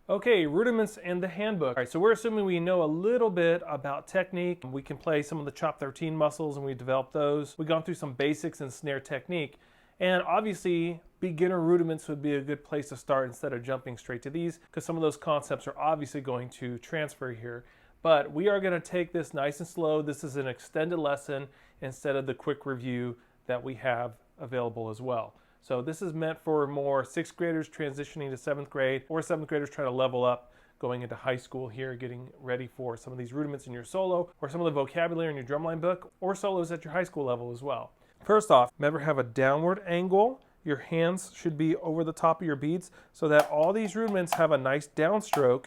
Okay, rudiments and the handbook. All right, so we're assuming we know a little bit about technique. We can play some of the Chop 13 muscles and we developed those. We've gone through some basics in snare technique. And obviously, beginner rudiments would be a good place to start instead of jumping straight to these, because some of those concepts are obviously going to transfer here. But we are going to take this nice and slow. This is an extended lesson instead of the quick review that we have available as well. So this is meant for more 6th graders transitioning to 7th grade, or 7th graders trying to level up going into high school here, getting ready for some of these rudiments in your solo, or some of the vocabulary in your drumline book, or solos at your high school level as well. First off, never have a downward angle. Your hands should be over the top of your beads so that all these rudiments have a nice downstroke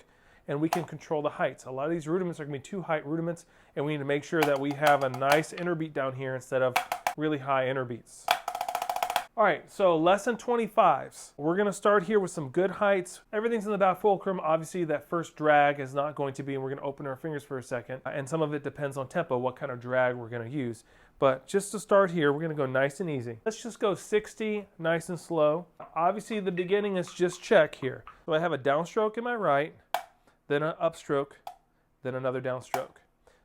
and we can control the heights. A lot of these rudiments are going to be 2-height rudiments, and we need to make sure that we have a nice inner beat down here instead of really high inner beats. All right, so lesson 25s. We're going to start here with some good heights. Everything's in the back fulcrum. Obviously, that first drag is not going to be, and we're going to open our fingers for a second. And some of it depends on tempo, what kind of drag we're going to use. But just to start here, we're going to go nice and easy. Let's just go 60, nice and slow. Obviously, the beginning is just check here. So I have a downstroke in my right, then an upstroke, then another downstroke.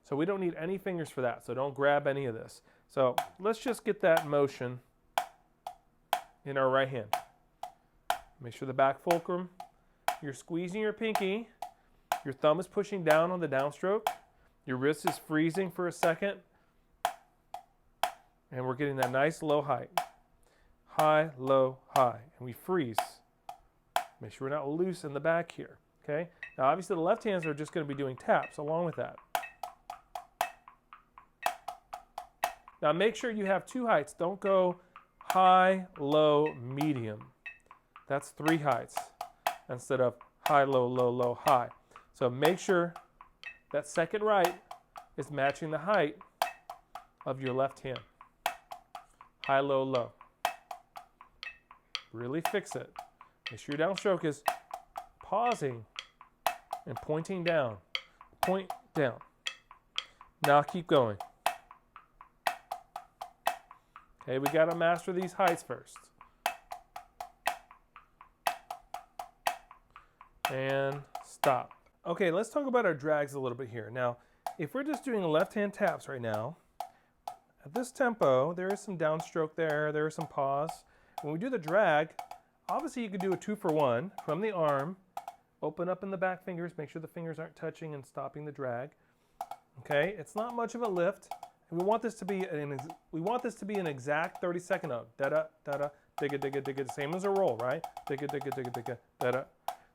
So we don't need any fingers for that, so don't grab any of this. So let's just get that motion in our right hand. Make sure the back fulcrum, you're squeezing your pinky, your thumb is pushing down on the downstroke, your wrist is freezing for a second, and we're getting that nice low height. High, low, high, and we freeze. Make sure we're not loose in the back here, okay? Now obviously the left hands are just going to be doing taps along with that. Now make sure you have 2 heights. Don't go high, low, medium. That's 3 heights instead of high, low, low, low, high. So make sure that second right is matching the height of your left hand. High, low, low. Really fix it. Make sure your downstroke is pausing and pointing down. Point down. Now keep going. Okay, we got to master these heights first. And stop. Okay, let's talk about our drags a little bit here. Now, if we're just doing left-hand taps right now, at this tempo, there is some downstroke there is some pause. When we do the drag, obviously you could do a 2-for-1 from the arm, open up in the back fingers, make sure the fingers aren't touching and stopping the drag. Okay, it's not much of a lift. And we want this to be an exact 30-second note. Da-da, da-da, digga, digga, digga. Same as a roll, right? Digga, digga, digga, digga, da-da.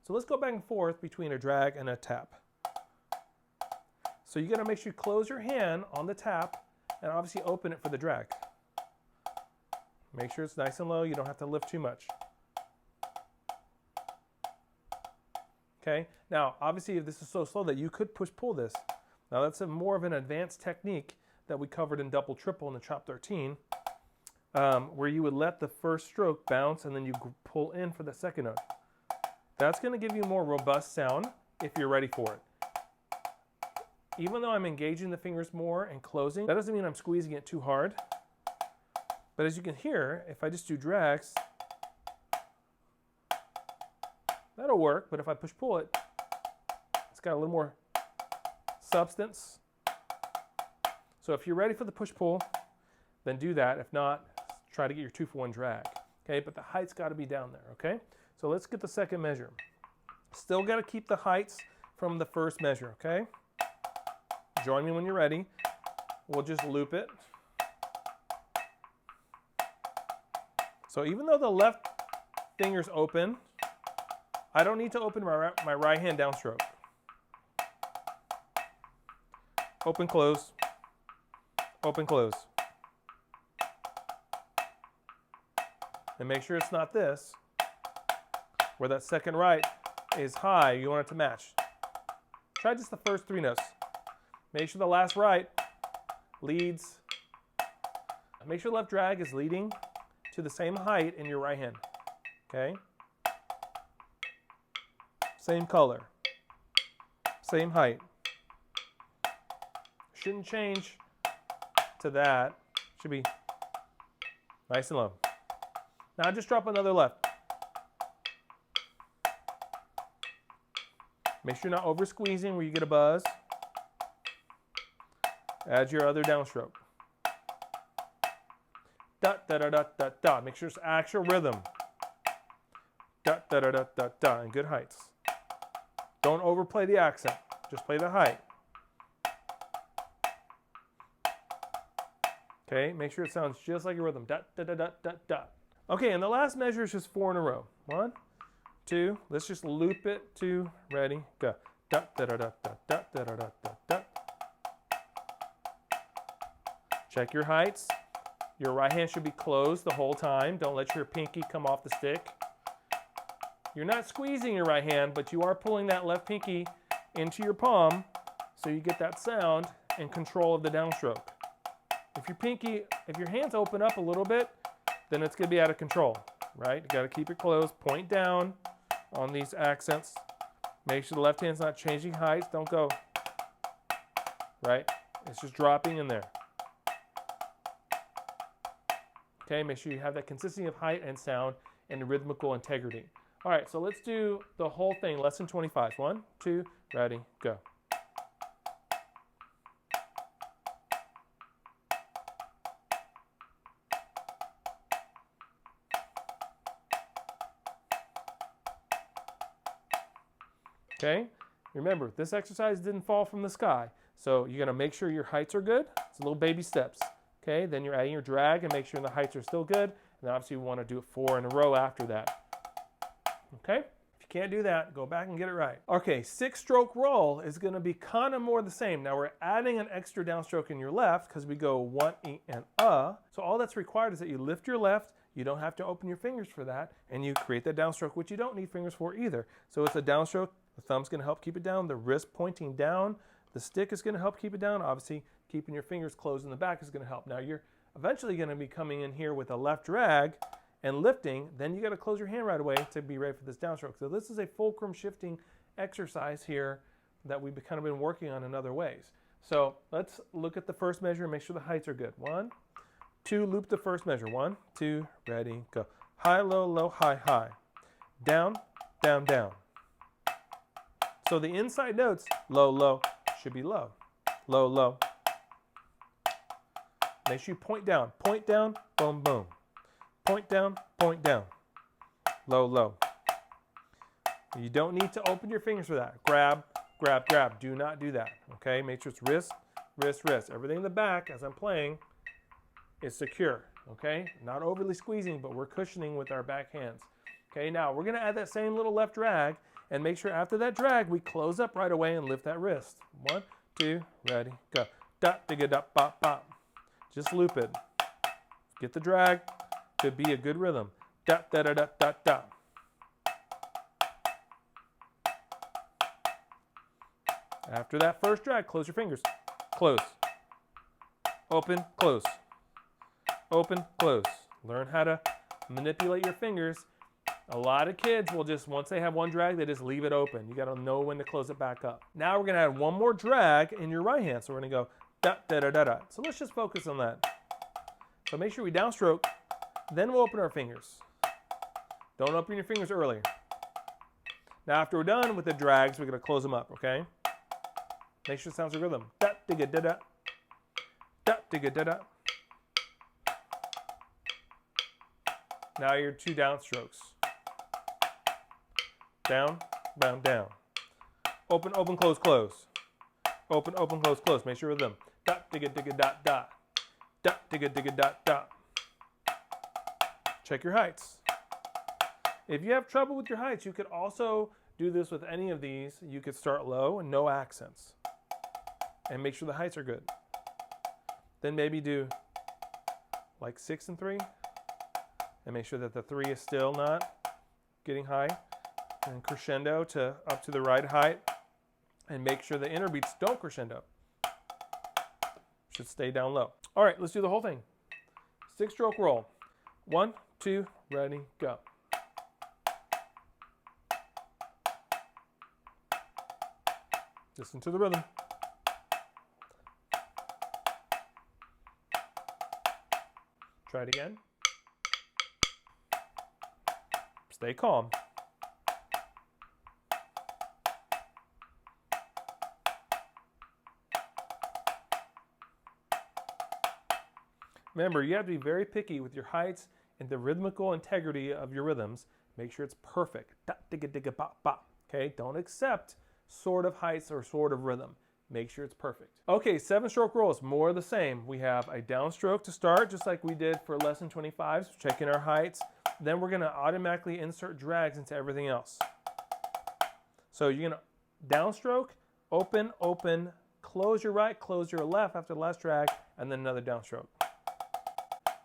So let's go back and forth between a drag and a tap. So you got to make sure you close your hand on the tap and obviously open it for the drag. Make sure it's nice and low. You don't have to lift too much. Okay. Now, obviously, if this is so slow that you could push-pull this. Now, that's more of an advanced technique that we covered in double triple in the Chop 13, where you would let the first stroke bounce and then you pull in for the second note. That's going to give you a more robust sound if you're ready for it. Even though I'm engaging the fingers more and closing, that doesn't mean I'm squeezing it too hard. But as you can hear, if I just do drags, that'll work, but if I push-pull it, it's got a little more substance. So if you're ready for the push-pull, then do that. If not, try to get your 2-for-1 drag. Okay, but the height's got to be down there, okay? So let's get the second measure. Still got to keep the heights from the first measure, okay? Join me when you're ready. We'll just loop it. So even though the left finger's open, I don't need to open my right hand downstroke. Open, close. Open, close. And make sure it's not this, where that second right is high. You want it to match. Try just the first 3 notes. Make sure the last right leads. Make sure left drag is leading to the same height in your right hand. Okay? Same color. Same height. Shouldn't change to that. Should be nice and low. Now just drop another left. Make sure you're not over squeezing where you get a buzz. Add your other downstroke. Da da da da da da. Make sure it's actual rhythm. Da da da da da da. And good heights. Don't overplay the accent. Just play the height. Okay, make sure it sounds just like a rhythm. Da da da da da da. Okay, and the last measure is just 4 in a row. 1, 2. Let's just loop it. 2. Ready? Go. Da da da da da da da da da da. Check your heights. Your right hand should be closed the whole time. Don't let your pinky come off the stick. You're not squeezing your right hand, but you are pulling that left pinky into your palm so you get that sound and control of the downstroke. If your hands open up a little bit, then it's going to be out of control, right? You got to keep it closed. Point down on these accents. Make sure the left hand's not changing heights. Don't go, right? It's just dropping in there. Okay, make sure you have that consistency of height and sound and rhythmical integrity. All right, so let's do the whole thing, lesson 25. 1, 2, ready, go. Okay, remember, this exercise didn't fall from the sky. So you're gonna make sure your heights are good. It's little baby steps. Okay, then you're adding your drag and make sure the heights are still good. And obviously you wanna do it 4 in a row after that. Okay, if you can't do that, go back and get it right. Okay, 6-stroke roll is gonna be kind of more the same. Now we're adding an extra downstroke in your left because we go 1, E, and So all that's required is that you lift your left. You don't have to open your fingers for that. And you create that downstroke, which you don't need fingers for either. So it's a downstroke. The thumb's going to help keep it down. The wrist pointing down. The stick is going to help keep it down. Obviously, keeping your fingers closed in the back is going to help. Now, you're eventually going to be coming in here with a left drag and lifting. Then you got to close your hand right away to be ready for this downstroke. So this is a fulcrum shifting exercise here that we've kind of been working on in other ways. So let's look at the first measure and make sure the heights are good. 1, 2, loop the first measure. 1, 2, ready, go. High, low, low, high, high. Down, down, down. So the inside notes, low, low, should be low. Low, low. Make sure you point down, boom, boom. Point down, low, low. You don't need to open your fingers for that. Grab, grab, grab. Do not do that, okay? Make sure it's wrist, wrist, wrist. Everything in the back as I'm playing is secure, okay? Not overly squeezing, but we're cushioning with our back hands. Okay, now we're gonna add that same little left drag and make sure after that drag, we close up right away and lift that wrist. 1, 2, ready, go. Da, digga, da, bop, bop. Just loop it. Get the drag to be a good rhythm. Da, da, da, da, da, da. After that first drag, close your fingers. Close. Open, close. Open, close. Learn how to manipulate your fingers. A lot of kids will just, once they have one drag, they just leave it open. You got to know when to close it back up. Now we're going to add one more drag in your right hand. So we're going to go da, da, da, da, da. So let's just focus on that. So make sure we downstroke, then we'll open our fingers. Don't open your fingers earlier. Now after we're done with the drags, we're going to close them up, okay? Make sure it sounds like rhythm. Da, digga, da, da. Da, digga, da, da. Now your 2 downstrokes. Down, down, down. Open, open, close, close. Open, open, close, close. Make sure rhythm. Da, digga, digga, da, da. Da, digga, digga, da, da. Check your heights. If you have trouble with your heights, you could also do this with any of these. You could start low and no accents. And make sure the heights are good. Then maybe do like 6 and 3. And make sure that the 3 is still not getting high. And crescendo to up to the right height. And make sure the inner beats don't crescendo. Should stay down low. All right, let's do the whole thing. 6-stroke roll. 1, 2, ready, go. Listen to the rhythm. Try it again. Stay calm. Remember, you have to be very picky with your heights and the rhythmical integrity of your rhythms. Make sure it's perfect. Da, digga, digga, bop, bop. Okay, don't accept sort of heights or sort of rhythm. Make sure it's perfect. Okay, 7-stroke rolls, more of the same. We have a downstroke to start, just like we did for lesson 25, so checking our heights. Then we're gonna automatically insert drags into everything else. So you're gonna downstroke, open, open, close your right, close your left after the last drag, and then another downstroke.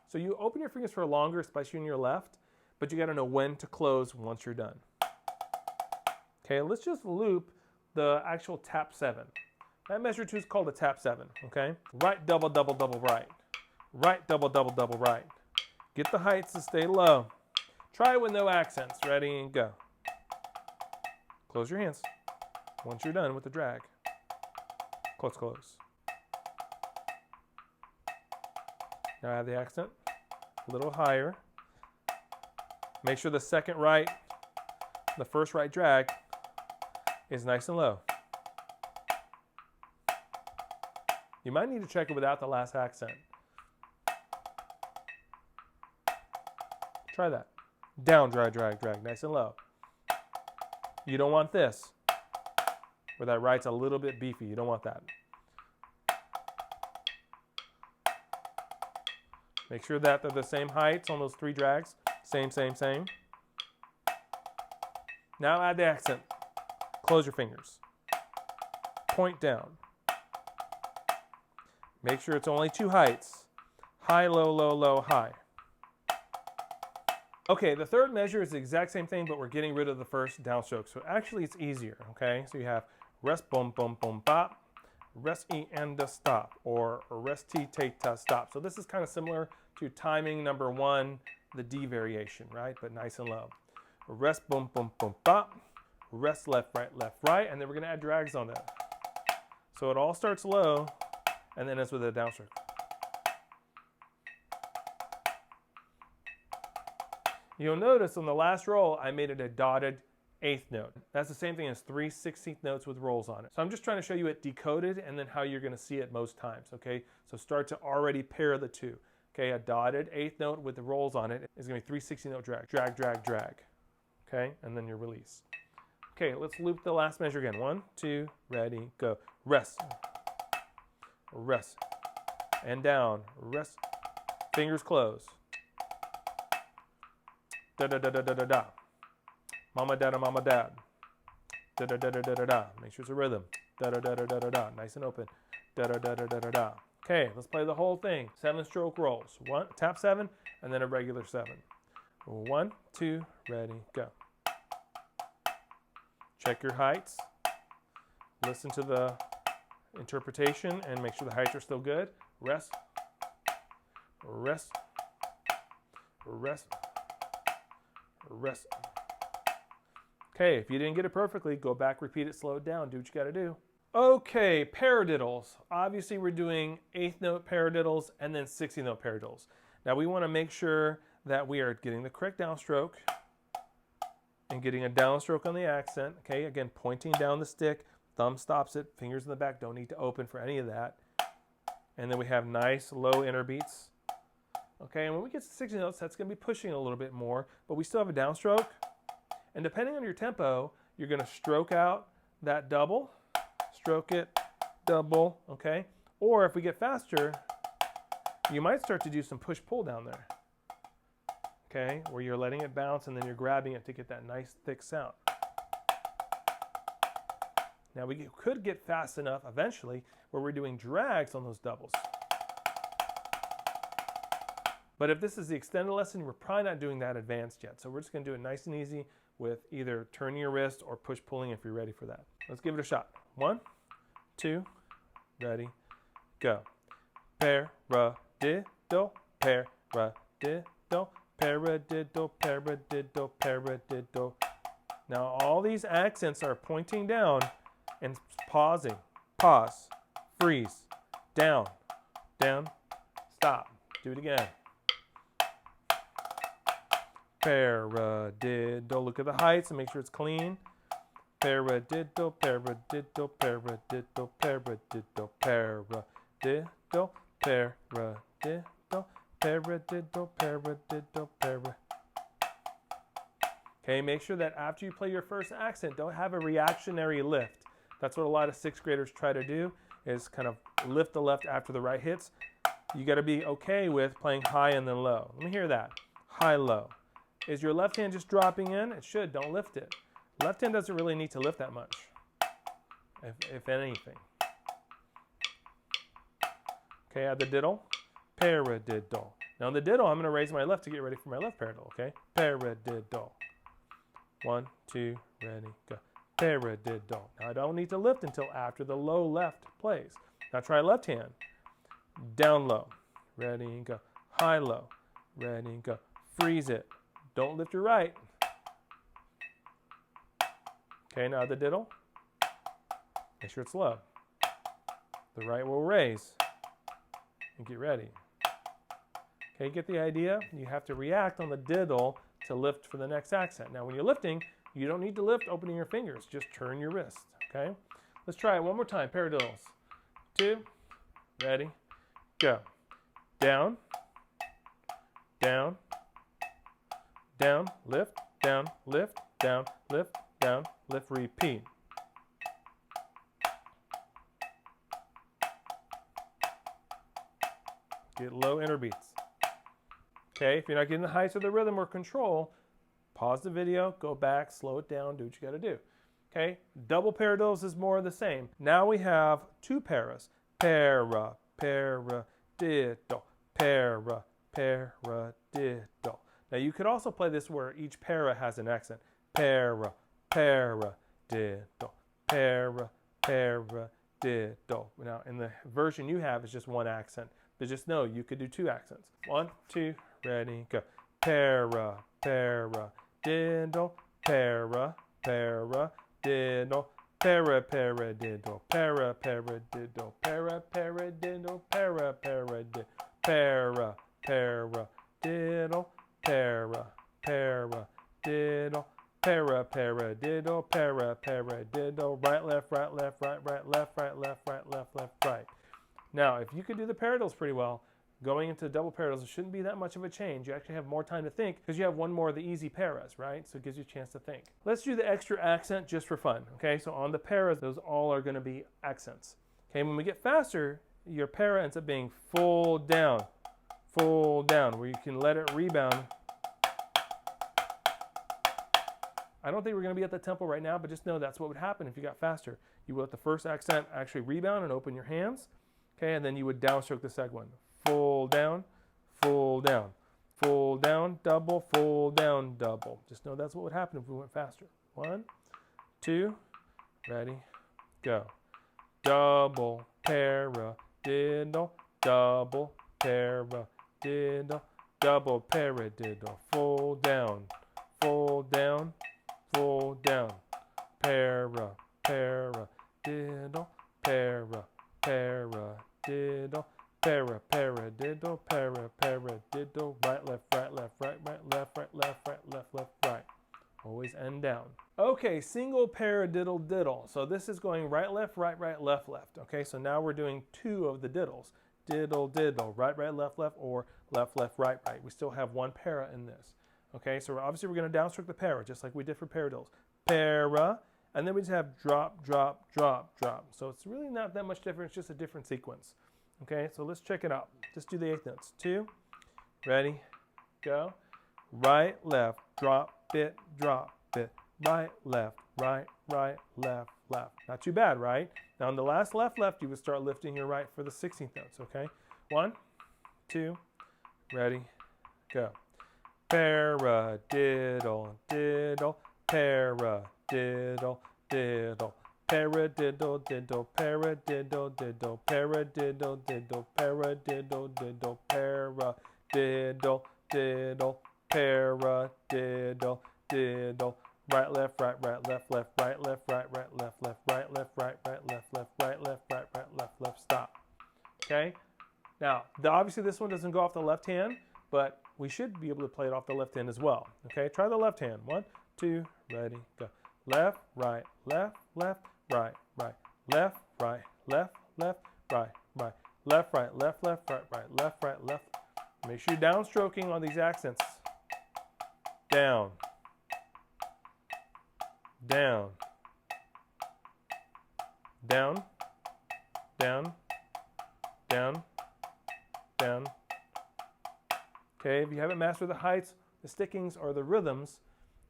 So you open your fingers for longer, especially in your left, but you gotta know when to close once you're done. Okay, let's just loop the actual tap 7. That measure 2 is called a tap 7, okay? Right, double, double, double, right. Right, double, double, double, right. Get the heights to stay low. Try it with no accents. Ready, and go. Close your hands once you're done with the drag. Close, close. Now add the accent a little higher. Make sure the second right, the first right drag is nice and low. You might need to check it without the last accent. Try that. Down, drag, drag, drag, nice and low. You don't want this, where that right's a little bit beefy. You don't want that. Make sure that they're the same heights on those 3 drags. Same, same, same. Now add the accent. Close your fingers. Point down. Make sure it's only 2 heights. High, low, low, low, high. Okay, the third measure is the exact same thing, but we're getting rid of the first downstroke. So actually it's easier, okay? So you have rest, boom, boom, boom, bop. Rest, E, and a stop. Or rest, T, take, ta, stop. So this is kind of similar to timing number 1, the D variation, right? But nice and low. Rest, boom, boom, boom, bop. Rest, left, right. And then we're gonna add drags on that. So it all starts low, and then it's with a downstroke. You'll notice on the last roll, I made it a dotted 8th note. That's the same thing as 3 16th notes with rolls on it. So I'm just trying to show you it decoded and then how you're gonna see it most times, okay? So start to already pair the 2. Okay, a dotted 8th note with the rolls on it is gonna be 3 16th note drag, drag, drag, drag. Okay, and then your release. Okay, let's loop the last measure again. 1, 2, ready, go. Rest. Rest. And down. Rest. Fingers close. Da da da da da da da. Mama dada mama dad. Da da da da da da da. Make sure it's a rhythm. Da da da da da da da. Nice and open. Da da da da da da da. Okay, let's play the whole thing. 7-stroke rolls. 1, tap 7, and then a regular 7. 1, 2, ready, go. Check your heights. Listen to the interpretation and make sure the heights are still good. Rest. Rest. Rest. Rest. Okay, if you didn't get it perfectly, go back, repeat it, slow it down, do what you gotta do. Okay, paradiddles. Obviously we're doing 8th note paradiddles and then 16th note paradiddles. Now we wanna make sure that we are getting the correct downstroke and getting a downstroke on the accent. Okay, again, pointing down the stick, thumb stops it, fingers in the back, don't need to open for any of that. And then we have nice low inner beats. Okay, and when we get to 16 notes, that's going to be pushing a little bit more, but we still have a downstroke. And depending on your tempo, you're going to stroke out that double, stroke it, double, okay? Or if we get faster, you might start to do some push-pull down there, okay? Where you're letting it bounce and then you're grabbing it to get that nice thick sound. Now we could get fast enough eventually where we're doing drags on those doubles. But if this is the extended lesson, we're probably not doing that advanced yet. So we're just gonna do it nice and easy with either turning your wrist or push-pulling if you're ready for that. Let's give it a shot. 1, 2, ready, go. Paradiddle, paradiddle, paradiddle, paradiddle, paradiddle. Now all these accents are pointing down and pausing. Pause, freeze, down, down, stop. Do it again. Paradiddle, look at the heights and make sure it's clean. Paradiddle, paradiddle, paradiddle, paradiddle, paradiddle, paradiddle, paradiddle, paradiddle, paradiddle. Okay, make sure that after you play your first accent, don't have a reactionary lift. That's what a lot of sixth graders try to do, is kind of lift the left after the right hits. You got to be okay with playing high and then low. Let me hear that. High, low. Is your left hand just dropping in? It should. Don't lift it. Left hand doesn't really need to lift that much, if anything. Okay, add the diddle. Paradiddle. Now on the diddle, I'm going to raise my left to get ready for my left paradiddle. Okay, paradiddle. 1, 2, ready, go. Paradiddle. Now I don't need to lift until after the low left plays. Now try left hand. Down low. Ready, go. High low. Ready, go. Freeze it. Don't lift your right. Okay, now the diddle. Make sure it's low. The right will raise. And get ready. Okay, get the idea? You have to react on the diddle to lift for the next accent. Now when you're lifting, you don't need to lift opening your fingers. Just turn your wrist, okay? Let's try it one more time. Paradiddles. 2, ready, go. Down, down, down, lift, down, lift, down, lift, down, lift, repeat. Get low inner beats. Okay, if you're not getting the heights of the rhythm or control, pause the video, go back, slow it down, do what you got to do. Okay, double paradiddles is more of the same. Now we have 2 paras. Para, paradiddle, para, paradiddle. Now you could also play this where each para has an accent. Para, paradiddle, para, paradiddle. Now in the version you have, it's just one accent. But just know you could do 2 accents. 1, 2, ready, go. Para, paradiddle, para, paradiddle, para, paradiddle, para, paradiddle, para, paradiddle, para, paradiddle, para, paradiddle, para, paradiddle, para, paradiddle, para, paradiddle, right, left, right, left, right, right, left, right, left, right, left, left, right. Now, if you could do the paradiddles pretty well, going into double paradiddles, it shouldn't be that much of a change. You actually have more time to think because you have one more of the easy paras, right? So it gives you a chance to think. Let's do the extra accent just for fun, okay? So on the paras, those all are going to be accents. Okay, when we get faster, your para ends up being full down, where you can let it rebound. I don't think we're going to be at the tempo right now, but just know that's what would happen if you got faster. You would let the first accent actually rebound and open your hands. Okay, and then you would downstroke the second one. Full down, full down, full down, double, full down, double. Just know that's what would happen if we went faster. 1, 2, ready, go. Double, paradiddle, double, paradiddle, double, paradiddle, full down, full down, full down, para, paradiddle, para, paradiddle, para, paradiddle, para, paradiddle, right, left, right, left, right, right, left, right, left, right, left, left, right. Always end down. Okay, single paradiddle diddle. So this is going right, left, right, right, left, left. Okay, so now we're doing 2 of the diddles. Diddle, diddle, right, right, left, left, or left, left, right, right. We still have 1 para in this. Okay, so obviously we're going to downstroke the para, just like we did for paradiddles. Para, and then we just have drop, drop, drop, drop. So it's really not that much different, it's just a different sequence. Okay, so let's check it out. Just do the 8th notes. 2, ready, go. Right, left, drop it, right, left, right, right, left, left. Not too bad, right? Now on the last left, left, you would start lifting your right for the 16th notes, okay? 1, 2, ready, go. Paradiddle, diddle, paradiddle, diddle, paradiddle, diddle, paradiddle, diddle, paradiddle, diddle, paradiddle, diddle, paradiddle, diddle, paradiddle, diddle, right, left, right, right, left, left, right, left, right, right, left, left, right, left, right, right, left, left, right, left, right, right, left, left, stop. Okay? Now, obviously this one doesn't go off the left hand, but we should be able to play it off the left hand as well. Okay? Try the left hand. 1, 2, ready, go. Left, right, left, left, right, right, left, right, left, left, right, right, left, right, left, left, right, right, left, right, left, Make sure you're downstroking on these accents. Down, down, down, down, down, down. Okay, if you haven't mastered the heights, the stickings, or the rhythms,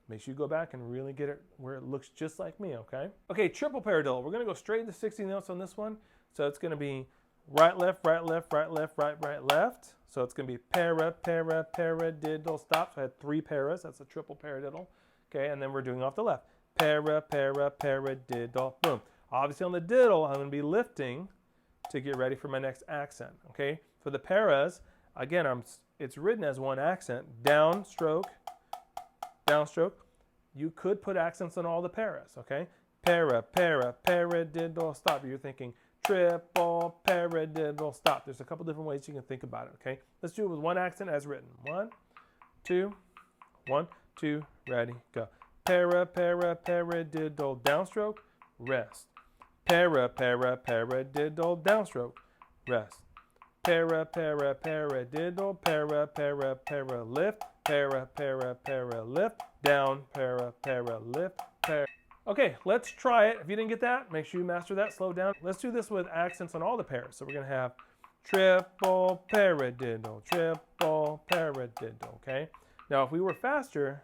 make sure you go back and really get it where it looks just like me, okay? Okay, triple paradiddle. We're gonna go straight into 60 notes on this one. So it's gonna be right, left, right, left, right, left, right, right, left. So it's gonna be para, para, paradiddle, stop. So I had 3 paras, that's a triple paradiddle. Okay, and then we're doing off the left. Para, para, paradiddle, boom. Obviously on the diddle, I'm gonna be lifting to get ready for my next accent, okay? For the paras, again, it's written as one accent, downstroke, downstroke. You could put accents on all the paras, okay? Para, para, paradiddle, stop. You're thinking triple paradiddle, stop. There's a couple different ways you can think about it, okay? Let's do it with one accent as written. 1, 2, 1, 2, ready, go. Para, para, paradiddle, downstroke, rest. Para, para, paradiddle, downstroke, rest. Para, para, paradiddle, para, para, para, lift, para, para, para, lift, down, para, para, lift, para. Okay, let's try it. If you didn't get that, make sure you master that, slow down. Let's do this with accents on all the pairs. So we're gonna have triple paradiddle, triple paradiddle, okay? Now if we were faster,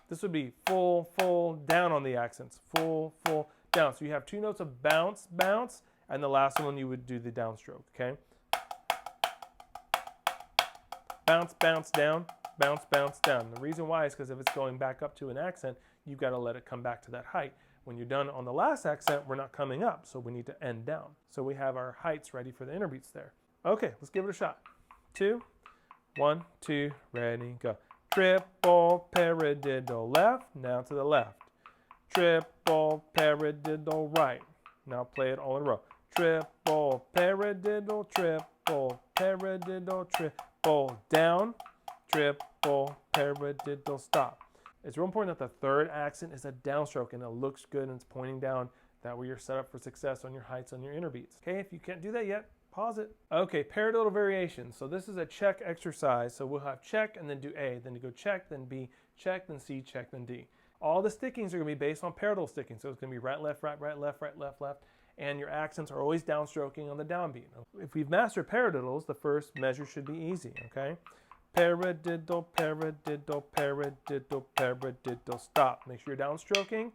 this would be full, full, down on the accents, full, full, down. So you have 2 notes of bounce, bounce, and the last one you would do the downstroke, okay? Bounce, bounce, down, bounce, bounce, down. The reason why is because if it's going back up to an accent, you've got to let it come back to that height. When you're done on the last accent, we're not coming up, so we need to end down. So we have our heights ready for the interbeats there. Okay, let's give it a shot. 2, 1, 2, ready, go. Triple paradiddle left, now to the left. Triple paradiddle right. Now play it all in a row. Triple paradiddle, triple paradiddle, triple down, triple paradiddle, stop. It's real important that the 3rd accent is a downstroke and it looks good and it's pointing down. That way you're set up for success on your heights on your interbeats. Okay, if you can't do that yet, pause it. Okay, Paradiddle Variations. So this is a check exercise. So we'll have check and then do A, then you go check, then B, check, then C, check, then D. All the stickings are gonna be based on paradiddle sticking. So it's gonna be right, left, right, right, left, right, left, left. And your accents are always downstroking on the downbeat. If we've mastered paradiddles, the first measure should be easy, okay? Paradiddle, paradiddle, paradiddle, paradiddle, stop. Make sure you're downstroking.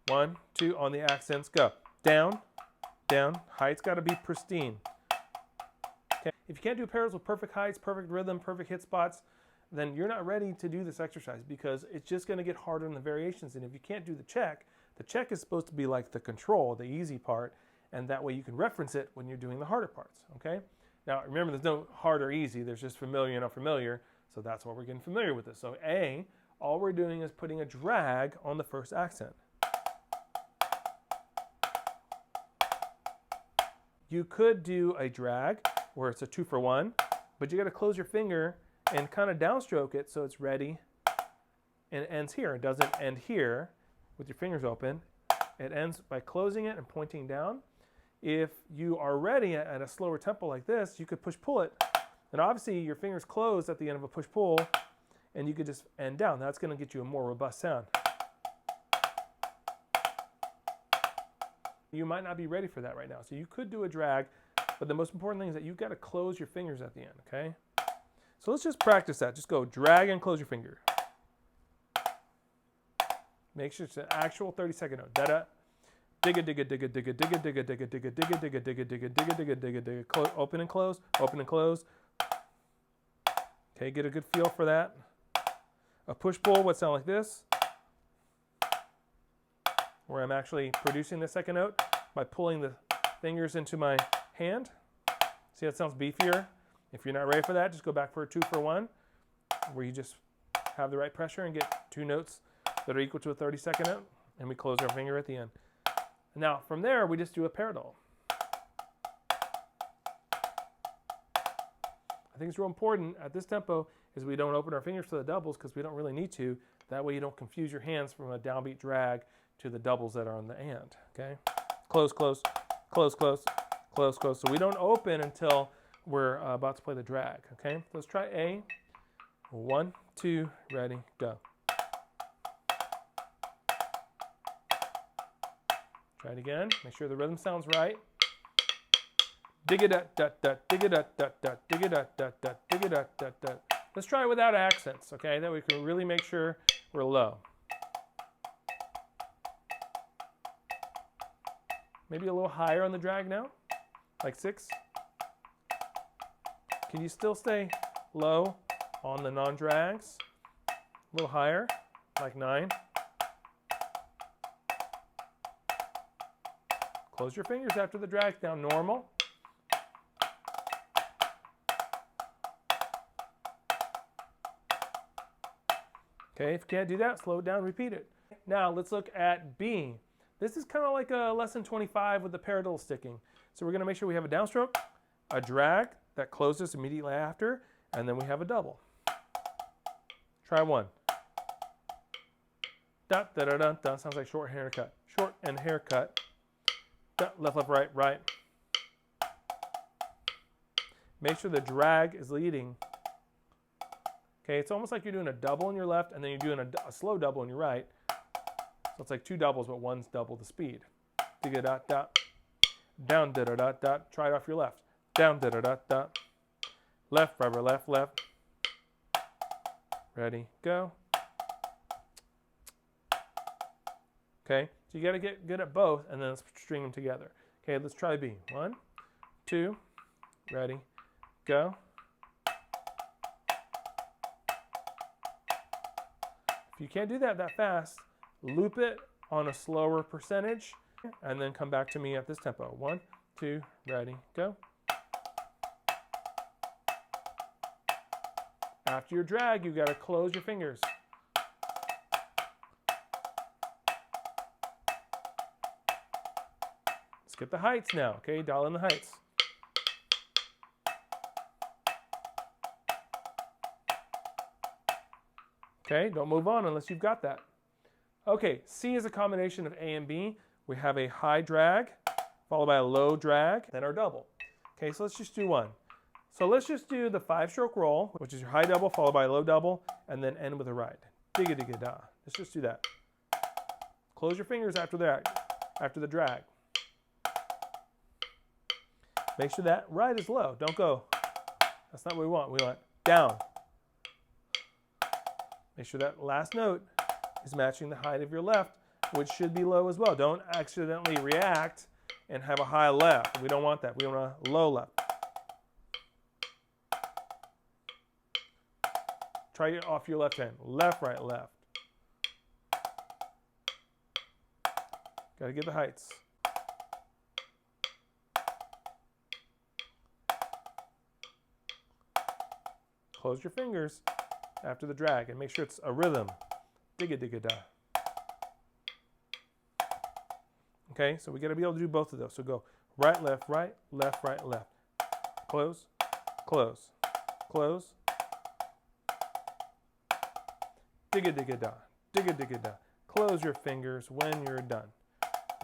1, 2, on the accents, go. Down, down, heights gotta be pristine. Okay. If you can't do paradiddles with perfect heights, perfect rhythm, perfect hit spots, then you're not ready to do this exercise because it's just gonna get harder in the variations. And if you can't do the check is supposed to be like the control, the easy part, and that way you can reference it when you're doing the harder parts, okay? Now remember, there's no hard or easy, there's just familiar and unfamiliar, so that's why we're getting familiar with this. So A, all we're doing is putting a drag on the first accent. You could do a drag where it's a 2 for 1, but you gotta close your finger and kind of downstroke it so it's ready and it ends here. It doesn't end here with your fingers open. It ends by closing it and pointing down. If you are ready at a slower tempo like this, you could push-pull it. And obviously your fingers close at the end of a push-pull and you could just end down. That's gonna get you a more robust sound. You might not be ready for that right now. So you could do a drag, but the most important thing is that you've gotta close your fingers at the end, okay? So let's just practice that. Just go drag and close your finger. Make sure it's an actual 30-second note. Da-da. Digga, digga, digga, digga, digga, digga, digga, digga, digga, digga, digga, digga, digga, digga, digga, digga. Open and close, open and close. Okay, get a good feel for that. A push-pull would sound like this, where I'm actually producing the second note by pulling the fingers into my hand. See, that sounds beefier. If you're not ready for that, just go back for a 2 for 1, where you just have the right pressure and get 2 notes that are equal to a 30-second note, and we close our finger at the end. Now, from there, we just do a paradiddle. I think it's real important at this tempo is we don't open our fingers for the doubles because we don't really need to. That way you don't confuse your hands from a downbeat drag to the doubles that are on the and, okay? Close, close, close, close, close, close. So we don't open until we're about to play the drag, okay? Let's try A. 1, 2, ready, go. Try it again. Make sure the rhythm sounds right. Dig-a-dut-dut-dut, dig-a-dut-dut-dut, dig-a-dut-dut-dut, dig-a-dut-dut-dut. Let's try it without accents, okay? That we can really make sure we're low. Maybe a little higher on the drag now, like 6. Can you still stay low on the non-drags? A little higher, like 9. Close your fingers after the drag down, normal. Okay, if you can't do that, slow it down, repeat it. Now let's look at B. This is kind of like a lesson 25 with the paradiddle sticking. So we're going to make sure we have a downstroke, a drag that closes immediately after, and then we have a double. Try 1. Da da da da da. Sounds like short haircut. Short and haircut. Da, left, left, right, right. Make sure the drag is leading. Okay, it's almost like you're doing a double in your left and then you're doing a slow double in your right. So it's like 2 doubles, but one's double the speed. Dig-a-dot-dot. Down, da-da-dot-dot. Try it off your left. Down, da-da-dot-dot. Left, right, right, left, left. Ready, go. Okay, so you got to get good at both and then let's string them together. Okay, let's try B. 1, 2, ready, go. If you can't do that fast, loop it on a slower percentage and then come back to me at this tempo. 1, 2, ready, go. After your drag, you've got to close your fingers. Let's get the heights now, okay? Dial in the heights. Okay, don't move on unless you've got that. Okay, C is a combination of A and B. We have a high drag, followed by a low drag, then our double. Okay, so let's just do one. So let's just do the 5-stroke roll, which is your high double, followed by a low double, and then end with a ride. Digga-digga-da. Let's just do that. Close your fingers after the drag. Make sure that ride is low. Don't go. That's not what we want. We want down. Make sure that last note is matching the height of your left, which should be low as well. Don't accidentally react and have a high left. We don't want that. We want a low left. Try it off your left hand. Left, right, left. Got to get the heights. Close your fingers after the drag and make sure it's a rhythm. Digga-digga-da. Okay, so we got to be able to do both of those. So go right, left, right, left, right, left. Close, close, close. Digga-digga-da, digga-digga-da. Close your fingers when you're done.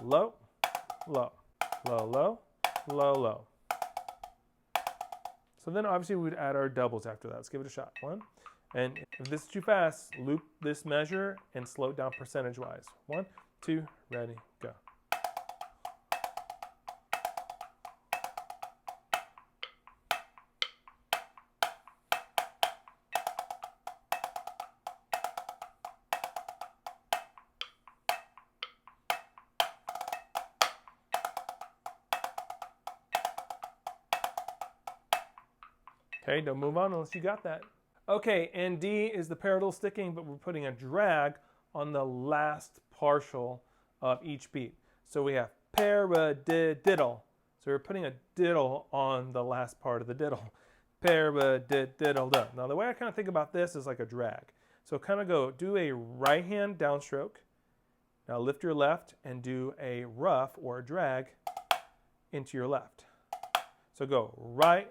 Low, low, low, low, low, low. So then obviously we would add our doubles after that. Let's give it a shot. 1. And if this is too fast, loop this measure and slow it down percentage-wise. 1, 2, ready, go. Okay, don't move on unless you got that. Okay, and D is the paradiddle sticking, but we're putting a drag on the last partial of each beat. So we have paradiddle. So we're putting a diddle on the last part of the diddle. Paradiddle. Now the way I kind of think about this is like a drag. So kind of go, do a right hand downstroke. Now lift your left and do a rough or a drag into your left. So go right,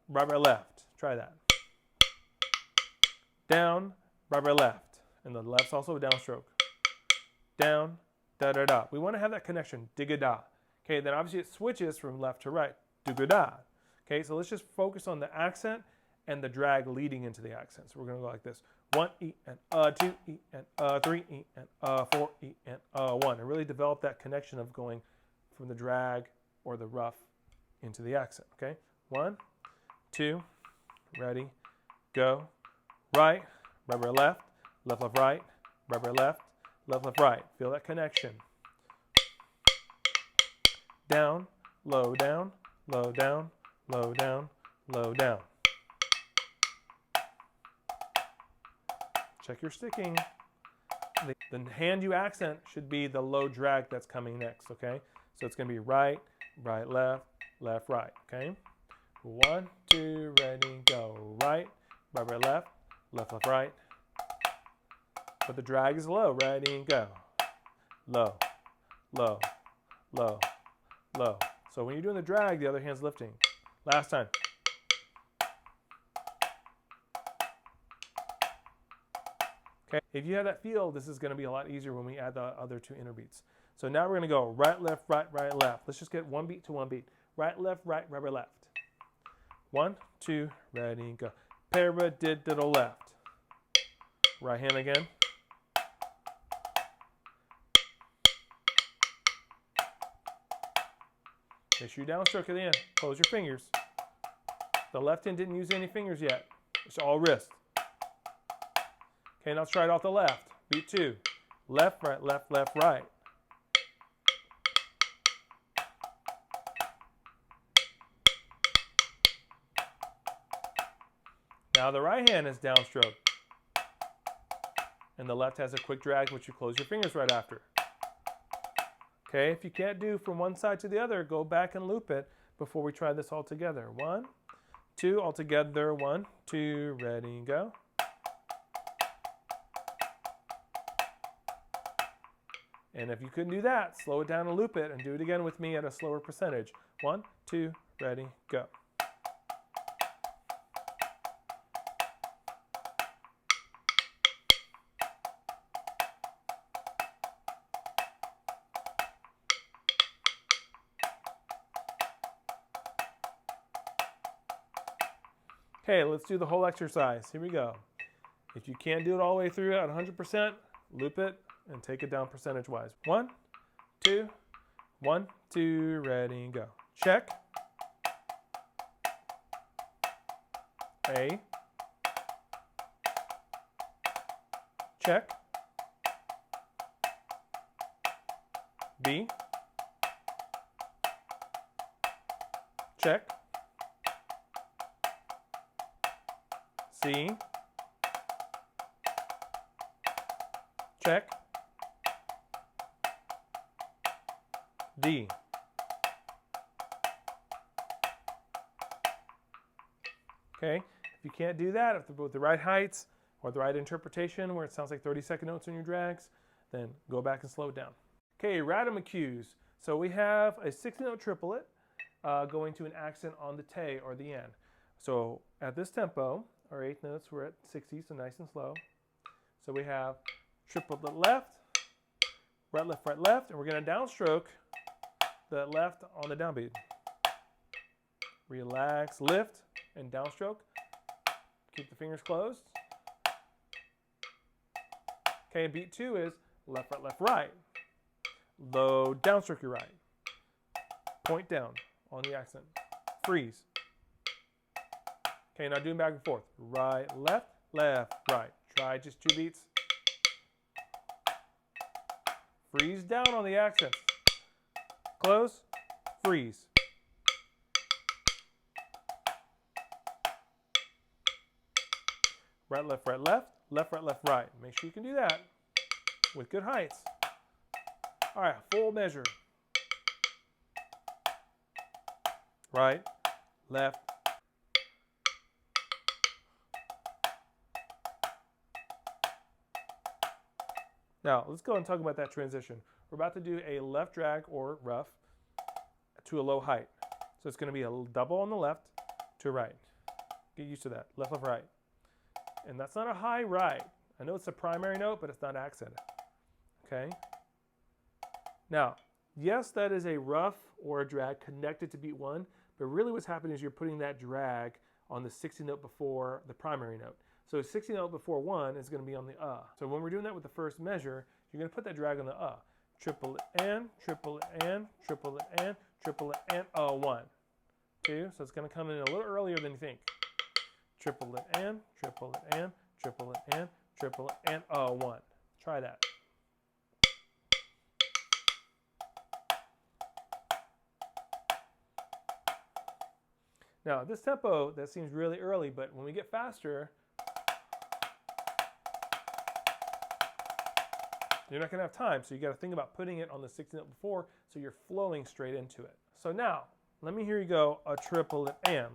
right, right, left. Try that. Down, right, right, left. And the left's also a downstroke. Down, da, da, da. We want to have that connection, digga-da. Okay, then obviously it switches from left to right, digga-da. Okay, so let's just focus on the accent and the drag leading into the accent. So we're going to go like this. 1 E and 2 E and 3 E and 4 E and 1. And really develop that connection of going from the drag or the rough into the accent. Okay, 1, 2, ready, go, right, rubber left, left, left, right, rubber left, left, left, right. Feel that connection. Down, low, down, low, down, low, down, low, down. Check your sticking. The hand you accent should be the low drag that's coming next, okay? So it's going to be right, right, left, left, right, okay? 1, 2, ready, go. Right, rubber left, left, left, right. But the drag is low. Ready, go. Low, low, low, low. So when you're doing the drag, the other hand's lifting. Last time. Okay, if you have that feel, this is going to be a lot easier when we add the other 2 inner beats. So now we're going to go right, left, right, right, left. Let's just get 1 beat to 1 beat. Right, left, right, rubber left. 1, 2, ready, go. Paradiddle left. Right hand again. Make sure you downstroke at the end. Close your fingers. The left hand didn't use any fingers yet. It's all wrist. Okay, now let's try it off the left. Beat 2. Left, right, left, left, right. Now the right hand is downstroke. And the left has a quick drag, which you close your fingers right after. Okay, if you can't do from one side to the other, go back and loop it before we try this all together. 1, 2, all together. 1, 2, ready, go. And if you couldn't do that, slow it down and loop it and do it again with me at a slower percentage. 1, 2, ready, go. Okay, let's do the whole exercise. Here we go. If you can't do it all the way through at 100%, loop it and take it down percentage-wise. 1, 2, 1, 2, ready, go. Check. A. Check. B. Check. C. Check. D. Okay, if you can't do that, if they're both the right heights or the right interpretation where it sounds like 30-second notes on your drags, then go back and slow it down. Okay, Ratamacues. So we have a 60-note triplet going to an accent on the te or the end. So at this tempo, our 8th notes were at 60, so nice and slow. So we have triplet left, right, left, and we're going to downstroke the left on the downbeat. Relax, lift, and downstroke. Keep the fingers closed. Okay, beat 2 is left, right. Low, downstroke your right. Point down on the accent. Freeze. Okay, now doing back and forth. Right, left, right. Try just 2 beats. Freeze down on the accents. Close, freeze. Right, left, right. Make sure you can do that with good heights. All right, full measure. Right, left. Now, let's go and talk about that transition. We're about to do a left drag or rough to a low height. So it's going to be a double on the left to right. Get used to that. Left, right. And that's not a high right. I know it's a primary note, but it's not accented. Okay? Now, yes, that is a rough or a drag connected to beat 1, But really what's happening is you're putting that drag on the 60th note before the primary note. So 60th note before 1 is going to be on the So when we're doing that with the first measure, you're going to put that drag on the Triplet and, triplet and, triplet and, triplet and, 1, 2. So it's going to come in a little earlier than you think. Triplet and, triplet and, triplet and, triplet and, 1. Try that. Now, this tempo, that seems really early, but when we get faster, you're not going to have time, so you got to think about putting it on the 60th note before so you're flowing straight into it. So now, let me hear you go a triplet and.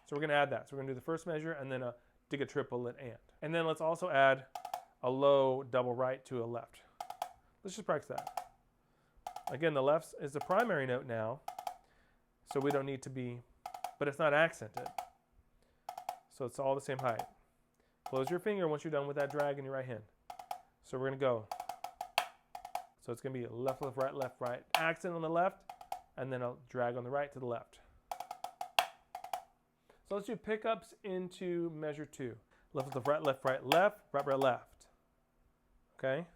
So we're going to add that. So we're going to do the first measure and then dig a triplet and. And then let's also add a low double right to a left. Let's just practice that. Again, the left is the primary note now, so we don't need to be, but it's not accented. So it's all the same height. Close your finger once you're done with that drag in your right hand. So we're going to go. So it's going to be left, left, right, accent on the left, and then a drag on the right to the left. So let's do pickups into measure 2. Left, left, right, left, right, left, right, right, left. Okay?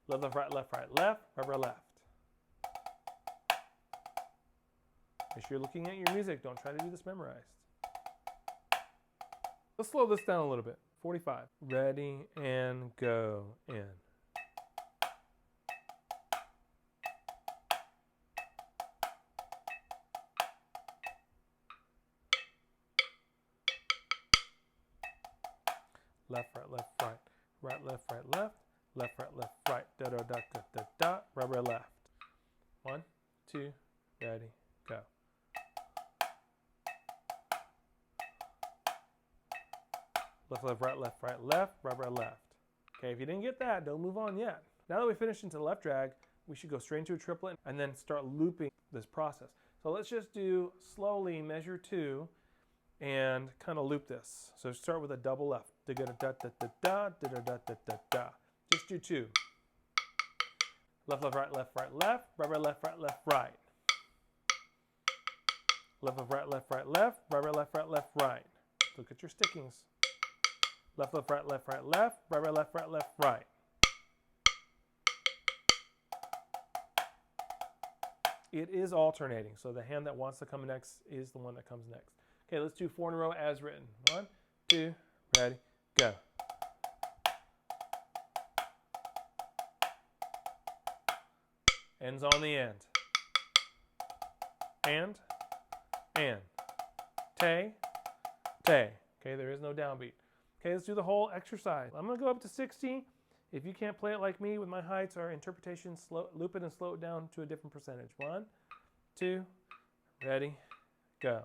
Left, left, right, left, right, left, right, right, left. Make sure you're looking at your music. Don't try to do this memorized. Let's slow this down a little bit. 45. Ready and go in. Left, right, left, right. Right, left, right, left. Left, right, left, right. Da, da, da, da, da, da. Right, right, left. 1, 2, ready, go. Left, left, right, left, right, left, right, right, left. Okay, if you didn't get that, don't move on yet. Now that we finished into the left drag, we should go straight into a triplet and then start looping this process. So let's just do slowly measure 2 and kind of loop this. So start with a double left. Da da da da da da da da da da da. Just do 2. Left, left, right, left, right, left, right, right, left, right, left, right. Left, left, right, left, right, left, right, right, left, right, left, right. Look at your stickings. Left, left, right, left, right, left, right, right, left, right, left, right. It is alternating, so the hand that wants to come next is the one that comes next. Okay, let's do 4 in a row as written. 1, 2, ready, go. Ends on the end. And. Tay, tay. Okay, there is no downbeat. Okay, let's do the whole exercise. I'm going to go up to 60. If you can't play it like me with my heights or interpretation, loop it and slow it down to a different percentage. 1, 2, ready, go.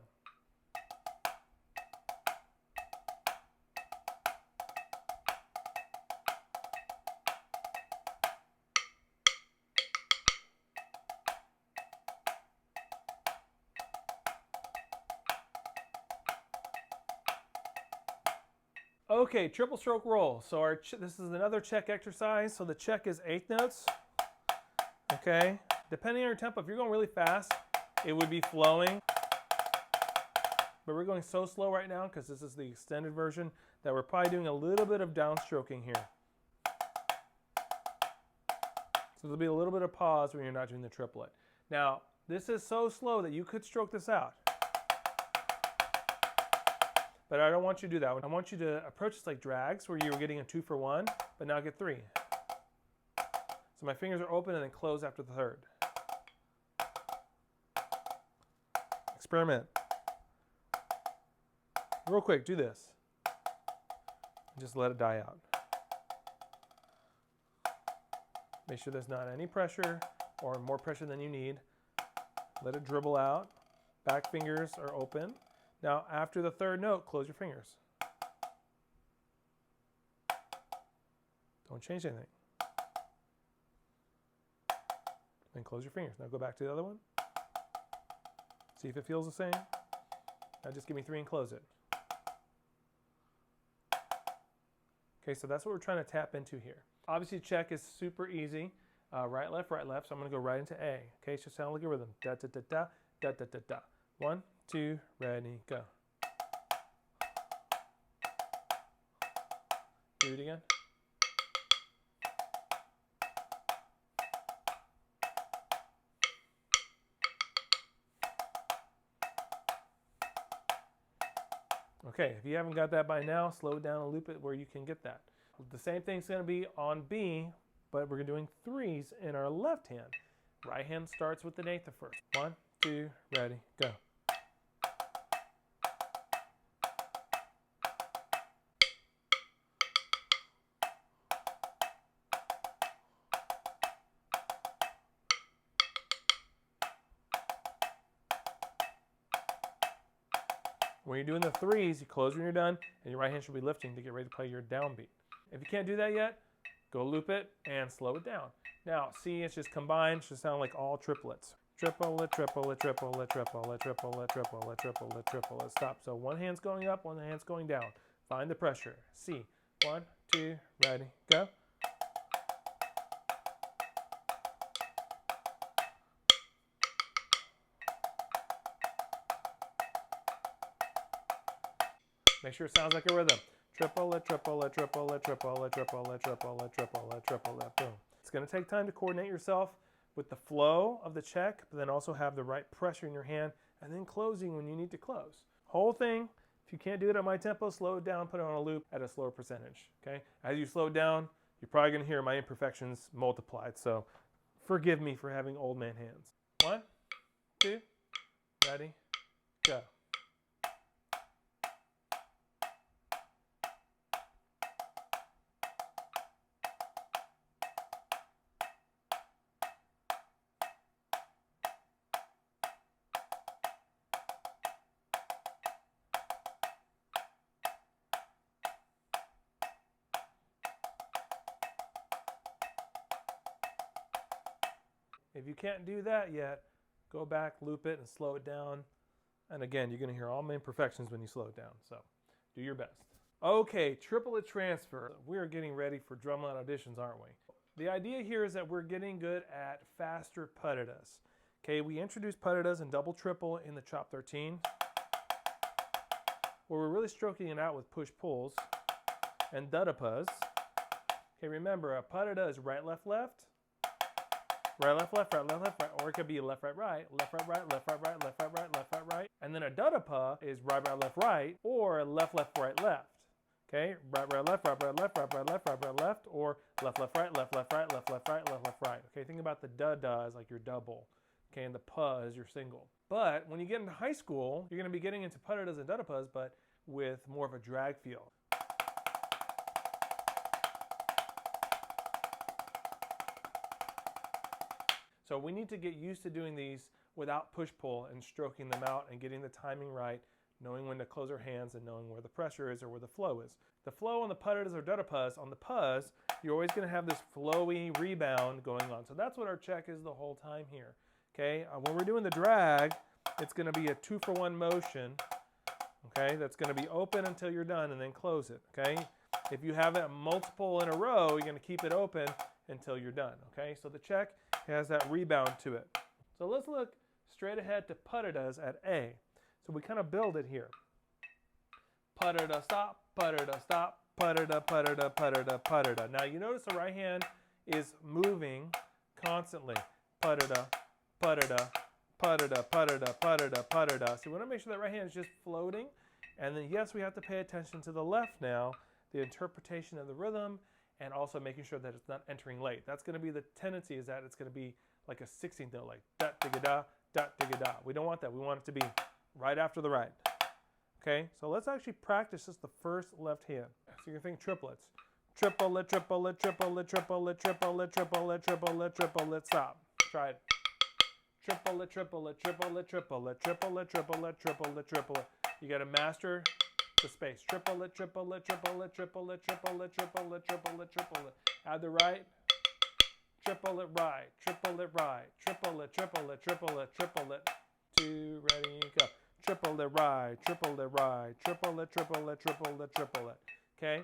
Okay, triple stroke roll. So this is another check exercise. So the check is 8th notes. Okay, depending on your tempo, if you're going really fast, it would be flowing. But we're going so slow right now because this is the extended version that we're probably doing a little bit of downstroking here. So there'll be a little bit of pause when you're not doing the triplet. Now, this is so slow that you could stroke this out. But I don't want you to do that. I want you to approach this like drags where you were getting a 2 for 1, but now get 3. So my fingers are open and then close after the 3rd. Experiment. Real quick, do this. Just let it die out. Make sure there's not any pressure or more pressure than you need. Let it dribble out. Back fingers are open. Now, after the 3rd note, close your fingers. Don't change anything. Then close your fingers. Now go back to the other one. See if it feels the same. Now just give me 3 and close it. Okay, Okay, so that's what we're trying to tap into here. Obviously, check is super easy. Right, left, so I'm going to go right into A. Okay, so sound like a rhythm. Da, da, da, da, da, da, da, da. 1, 2, ready, go. Do it again. Okay, if you haven't got that by now, slow it down and loop it where you can get that. The same thing's going to be on B, but we're doing 3s in our left hand. Right hand starts with an 8th of first. 1, 2, ready, go. When you're doing the 3s, you close when you're done, and your right hand should be lifting to get ready to play your downbeat. If you can't do that yet, go loop it and slow it down. Now, C, it's just combined, it should sound like all triplets. Triplet, triplet, triplet, triplet, triplet, triplet, triplet, triplet. Stop. So one hand's going up, one hand's going down. Find the pressure. C. 1, 2, ready, go. Make sure it sounds like a rhythm. Triplet, triplet, triplet, triplet, triplet, triplet, triplet, triplet, boom. It's going to take time to coordinate yourself with the flow of the check, but then also have the right pressure in your hand, and then closing when you need to close. Whole thing, if you can't do it at my tempo, slow it down, put it on a loop at a slower percentage, okay? As you slow down, you're probably going to hear my imperfections multiplied, so forgive me for having old man hands. 1, 2, ready, go. If you can't do that yet, go back, loop it, and slow it down. And again, you're going to hear all my imperfections when you slow it down, so do your best. Okay, Triplet Transfer. We're getting ready for drumline auditions, aren't we? The idea here is that we're getting good at faster paradiddles. Okay, we introduced paradiddles and double triple in the Chop 13, where we're really stroking it out with push-pulls and dudapas. Okay, remember, a paradiddle is right, left, left. Right, left, left, right, left, left, right, or it could be left, right, right, left, right, right, left, right, right, left, right, right, left, right, right. And then a dudapa is right, right, left, right, or left, left, right, left. Okay, right, right, left, right, right, left, right, right, left, right, right, left, or left, left, right, left, left, right, left, left, right, left, left, right. Okay, think about the da-da as like your double. Okay, and the pa is your single. But when you get into high school, you're going to be getting into paradiddles and dudapas, but with more of a drag feel. So we need to get used to doing these without push-pull and stroking them out and getting the timing right, knowing when to close our hands and knowing where the pressure is or where the flow is. The flow on the paradiddles or dudapas, on the pas, you're always going to have this flowy rebound going on. So that's what our check is the whole time here. Okay, when we're doing the drag, it's going to be a 2-for-1 motion. Okay, that's going to be open until you're done and then close it. Okay, if you have it multiple in a row, you're going to keep it open until you're done. Okay, so the check has that rebound to it. So let's look straight ahead to paradiddles at A. So we kind of build it here. Paradiddle, stop, paradiddle, stop, paradiddle, paradiddle, paradiddle, paradiddle. Now you notice the right hand is moving constantly. Paradiddle, paradiddle, paradiddle, paradiddle, paradiddle, paradiddle. So we want to make sure that right hand is just floating. And then yes, we have to pay attention to the left now, the interpretation of the rhythm, and also making sure that it's not entering late. That's going to be the tendency, is that it's going to be like a 16th note, like da digga da, da digga da. We don't want that. We want it to be right after the right. Okay, so let's actually practice just the first left hand. So you're thinking triplets. Triplet, triplet, triplet, triplet, triplet, triplet, triplet, triplet, stop. Try it. Triplet, triplet, triplet, triplet, triplet, triplet, triplet, triplet. You got to master the space. Triplet, triplet, triplet, triplet, triplet, triplet, triplet, triplet. Add the right. Triplet right, triplet right, triplet, triplet, triplet, triplet. 2, ready, go. Triplet right, triplet right, triplet, triplet, triplet, triplet. Okay?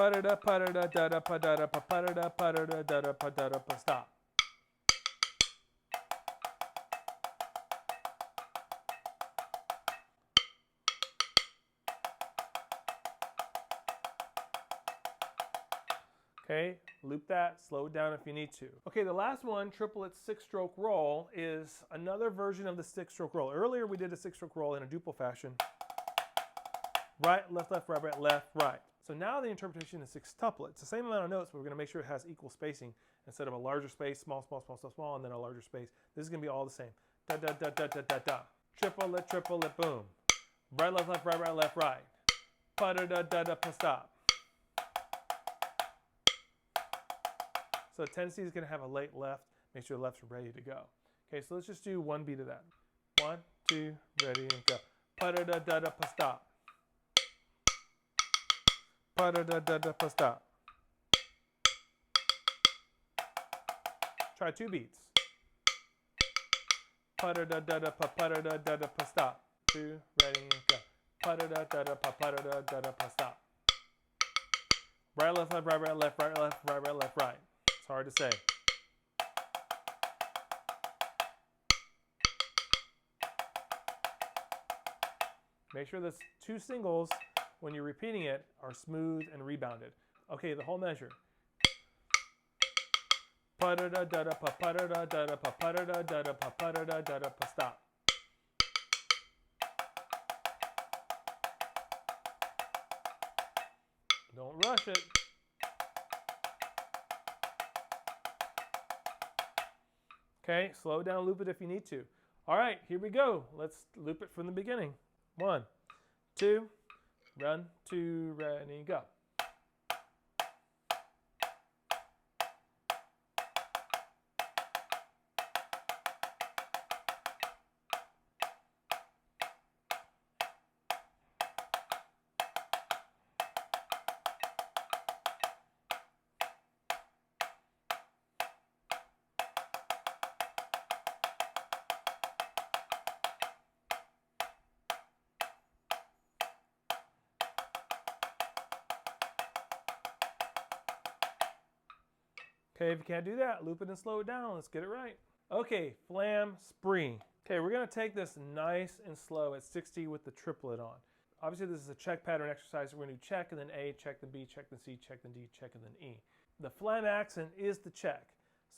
Pa-da-da, pa-da-da, da-da, pa-da-da, pa-da-da, pa-da-da, da-da, pa-da-da, pa-stop. Okay, loop that, slow it down if you need to. Okay, the last one, triplet 6-stroke roll, is another version of the 6-stroke roll. Earlier we did a 6-stroke roll in a duple fashion. Right, left, left, right, right, left, right. So now the interpretation is sextuplet. It's the same amount of notes, but we're going to make sure it has equal spacing instead of a larger space, small, small, small, small, small, and then a larger space. This is going to be all the same. Da, da, da, da, da, da, da. Triplet, triplet, boom. Right, left, left, right, right, left, right. Pa, da, da, da, da, pa, stop. So the tendency is going to have a late left. Make sure the left's ready to go. Okay, so let's just do one beat of that. 1, 2, ready, and go. Pa da da da da pa stop. Pa da da da da pa stop. Try 2 beats. Pa da da da da pa da da da da pa stop. 2, ready, and go. Pa da da da da pa da da da da pa stop. Right, left, left, right, right, left, right, left, right, right, left, right. It's hard to say. Make sure the 2 singles, when you're repeating it, are smooth and rebounded. Okay, the whole measure. Pa da da da da pa da da da da pa da da da da pa da da da da pa stop. Don't rush it. Okay, slow down, loop it if you need to. All right, here we go. Let's loop it from the beginning. 1, 2, run, 2, ready, go. Okay, if you can't do that, loop it and slow it down. Let's get it right. Okay, Flam Spree. Okay, we're going to take this nice and slow at 60 with the triplet on. Obviously, this is a check pattern exercise. We're going to do check and then A, check then B, check then C, check then D, check and then E. The flam accent is the check.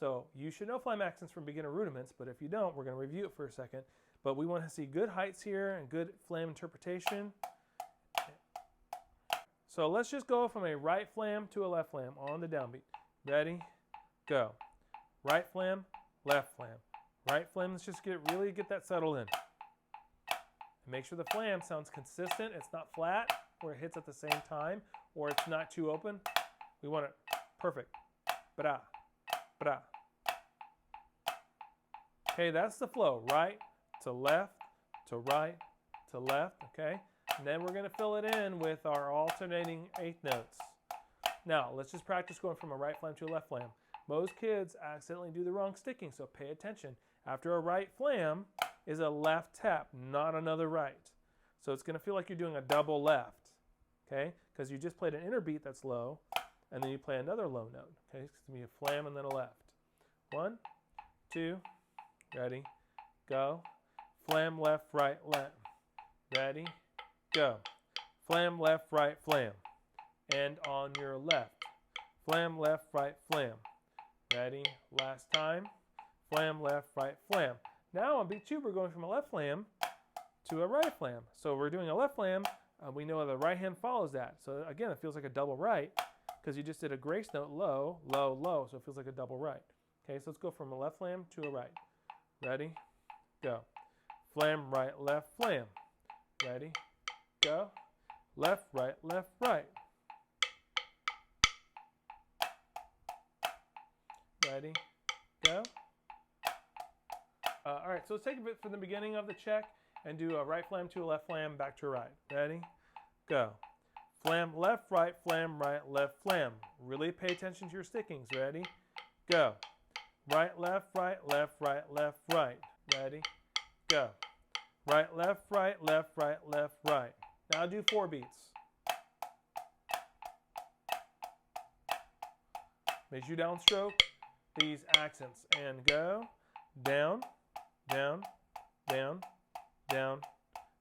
So you should know flam accents from beginner rudiments, but if you don't, we're going to review it for a second. But we want to see good heights here and good flam interpretation. So let's just go from a right flam to a left flam on the downbeat. Ready? Go. Right flam, left flam. Right flam, let's just really get that settled in. And make sure the flam sounds consistent. It's not flat where it hits at the same time, or it's not too open. We want it perfect. Bra, bra. Okay, that's the flow. Right to left, to right, to left, okay? And then we're going to fill it in with our alternating eighth notes. Now, let's just practice going from a right flam to a left flam. Most kids accidentally do the wrong sticking, so pay attention. After a right flam is a left tap, not another right. So it's going to feel like you're doing a double left, okay? Because you just played an inner beat that's low, and then you play another low note, okay? It's going to be a flam and then a left. 1, 2, ready, go. Flam, left, right, left. Ready, go. Flam, left, right, flam. And on your left. Flam, left, right, flam. Ready, last time. Flam, left, right, flam. Now on beat 2, we're going from a left flam to a right flam. So we're doing a left flam. We know the right hand follows that. So again, it feels like a double right because you just did a grace note low, low, low. So it feels like a double right. Okay, so let's go from a left flam to a right. Ready, go. Flam, right, left, flam. Ready, go. Left, right, left, right. Ready, go. All right, so let's take a bit from the beginning of the check and do a right flam to a left flam, back to a right. Ready, go. Flam, left, right, left, flam. Really pay attention to your stickings. Ready, go. Right, left, left, right. Ready, go. Right, left, left, right. Now do 4 beats. Make sure you downstroke these accents and go down, down, down, down,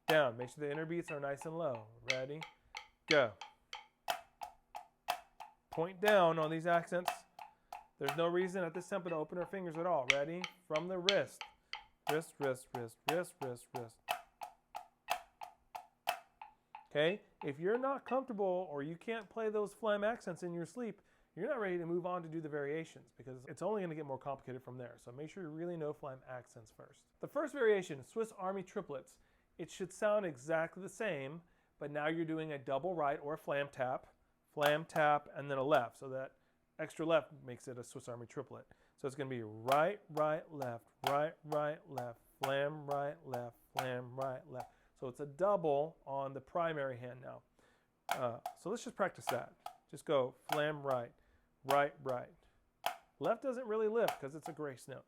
down. Make sure the inner beats are nice and low. Ready, go. Point down on these accents. There's no reason at this tempo to open our fingers at all. Ready? From the wrist. Wrist, wrist, wrist, wrist, wrist, wrist. Okay? If you're not comfortable or you can't play those flam accents in your sleep, you're not ready to move on to do the variations because it's only going to get more complicated from there. So make sure you really know flam accents first. The first variation, Swiss Army triplets. It should sound exactly the same, but now you're doing a double right or a flam tap, and then a left. So that extra left makes it a Swiss Army triplet. So it's going to be right, right, left, right, right, left, flam, right, left, flam, right, left. So it's a double on the primary hand now. So let's just practice that. Just go flam right, right, right. Left doesn't really lift because it's a grace note.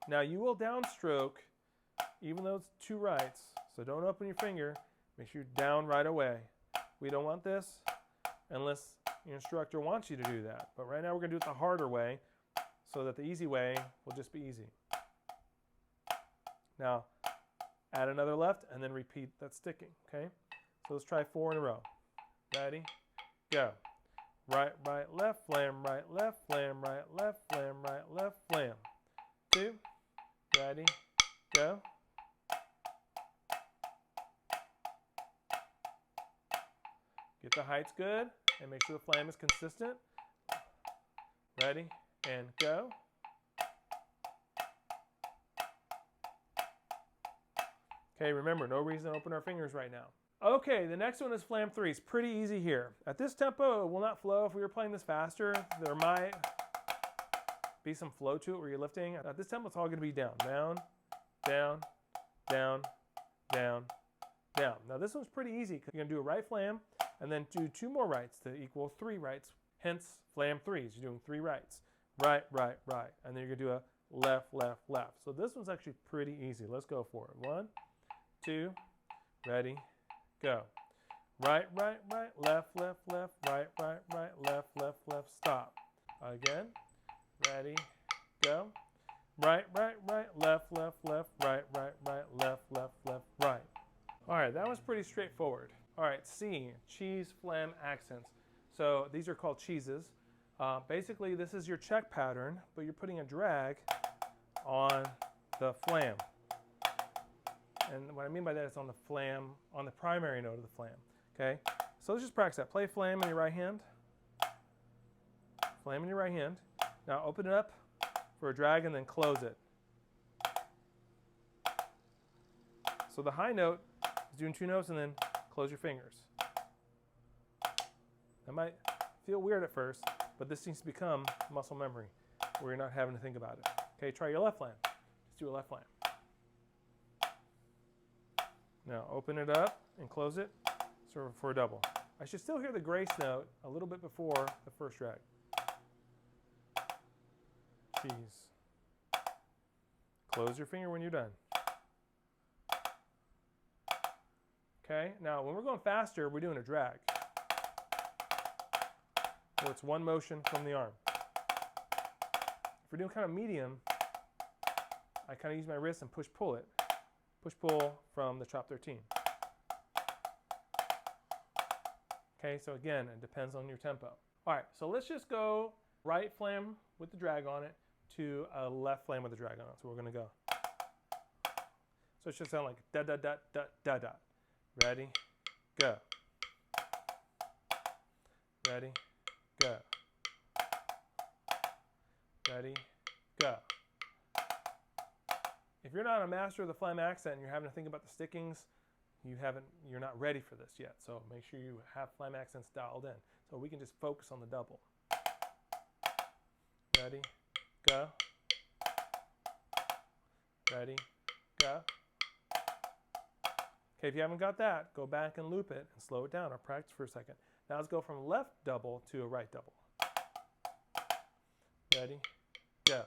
Now you will downstroke even though it's two rights. So don't open your finger. Make sure you're down right away. We don't want this unless your instructor wants you to do that. But right now we're going to do it the harder way so that the easy way will just be easy. Now add another left and then repeat that sticking. Okay? So let's try 4 in a row. Ready? Go. Right, right, left, flam, right, left, flam, right, left, flam, right, left, flam. 2. Ready? Go. Get the heights good and make sure the flam is consistent. Ready? And go. Okay, remember, no reason to open our fingers right now. Okay, the next one is flam 3. It's pretty easy here. At this tempo, it will not flow. If we were playing this faster, there might be some flow to it where you're lifting. At this tempo, it's all going to be down, down, down, down, down, down. Now this one's pretty easy because you're going to do a right flam and then do 2 more rights to equal 3 rights. Hence, flam 3s. You're doing 3 rights. Right, right, right. And then you're going to do a left, left, left. So this one's actually pretty easy. Let's go for it. 1, 2, ready, go. Right, right, right, left, left, left, right, right, right, left, left, left, stop. Again, ready, go. Right, right, right, left, left, left, right, right, right, left, left, left, right. All right, that was pretty straightforward. All right, C, cheese, flam, accents. So these are called cheeses. Basically, this is your check pattern, but you're putting a drag on the flam. And what I mean by that is on the flam, on the primary note of the flam. Okay, so let's just practice that. Play flam in your right hand. Flam in your right hand. Now open it up for a drag and then close it. So the high note is doing 2 notes and then close your fingers. That might feel weird at first, but this seems to become muscle memory where you're not having to think about it. Okay, try your left flam. Just do a left flam. Now open it up and close it sort of for a double. I should still hear the grace note a little bit before the first drag. Cheese. Close your finger when you're done. Okay, now when we're going faster, we're doing a drag. So it's 1 motion from the arm. If we're doing kind of medium, I kind of use my wrist and push-pull it. Push-pull from the chop 13. Okay, so again, it depends on your tempo. All right, so let's just go right flam with the drag on it to a left flam with the drag on it. So we're going to go. So it should sound like da-da-da-da-da-da. Ready, go. Ready, go. Ready, go. If you're not a master of the flam accent and you're having to think about the stickings, you're not ready for this yet. So make sure you have flam accents dialed in. So we can just focus on the double. Ready, go. Ready, go. Okay, if you haven't got that, go back and loop it and slow it down or practice for a second. Now let's go from left double to a right double. Ready, go.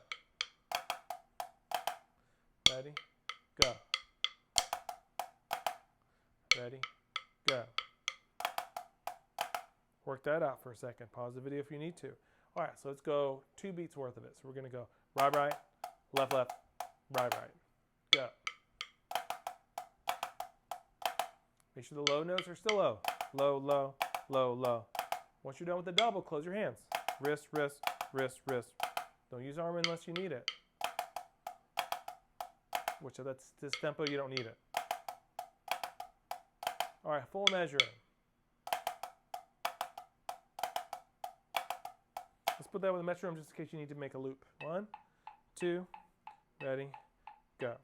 Ready, go. Ready, go. Work that out for a second. Pause the video if you need to. All right, so let's go 2 beats worth of it. So we're going to go right, right, left, left, right, right. Go. Make sure the low notes are still low. Low, low, low, low. Once you're done with the double, close your hands. Wrist, wrist, wrist, wrist. Don't use arm unless you need it. Which that's this tempo, you don't need it. All right, full measure. Let's put that with a metronome just in case you need to make a loop. 1, 2, ready, go.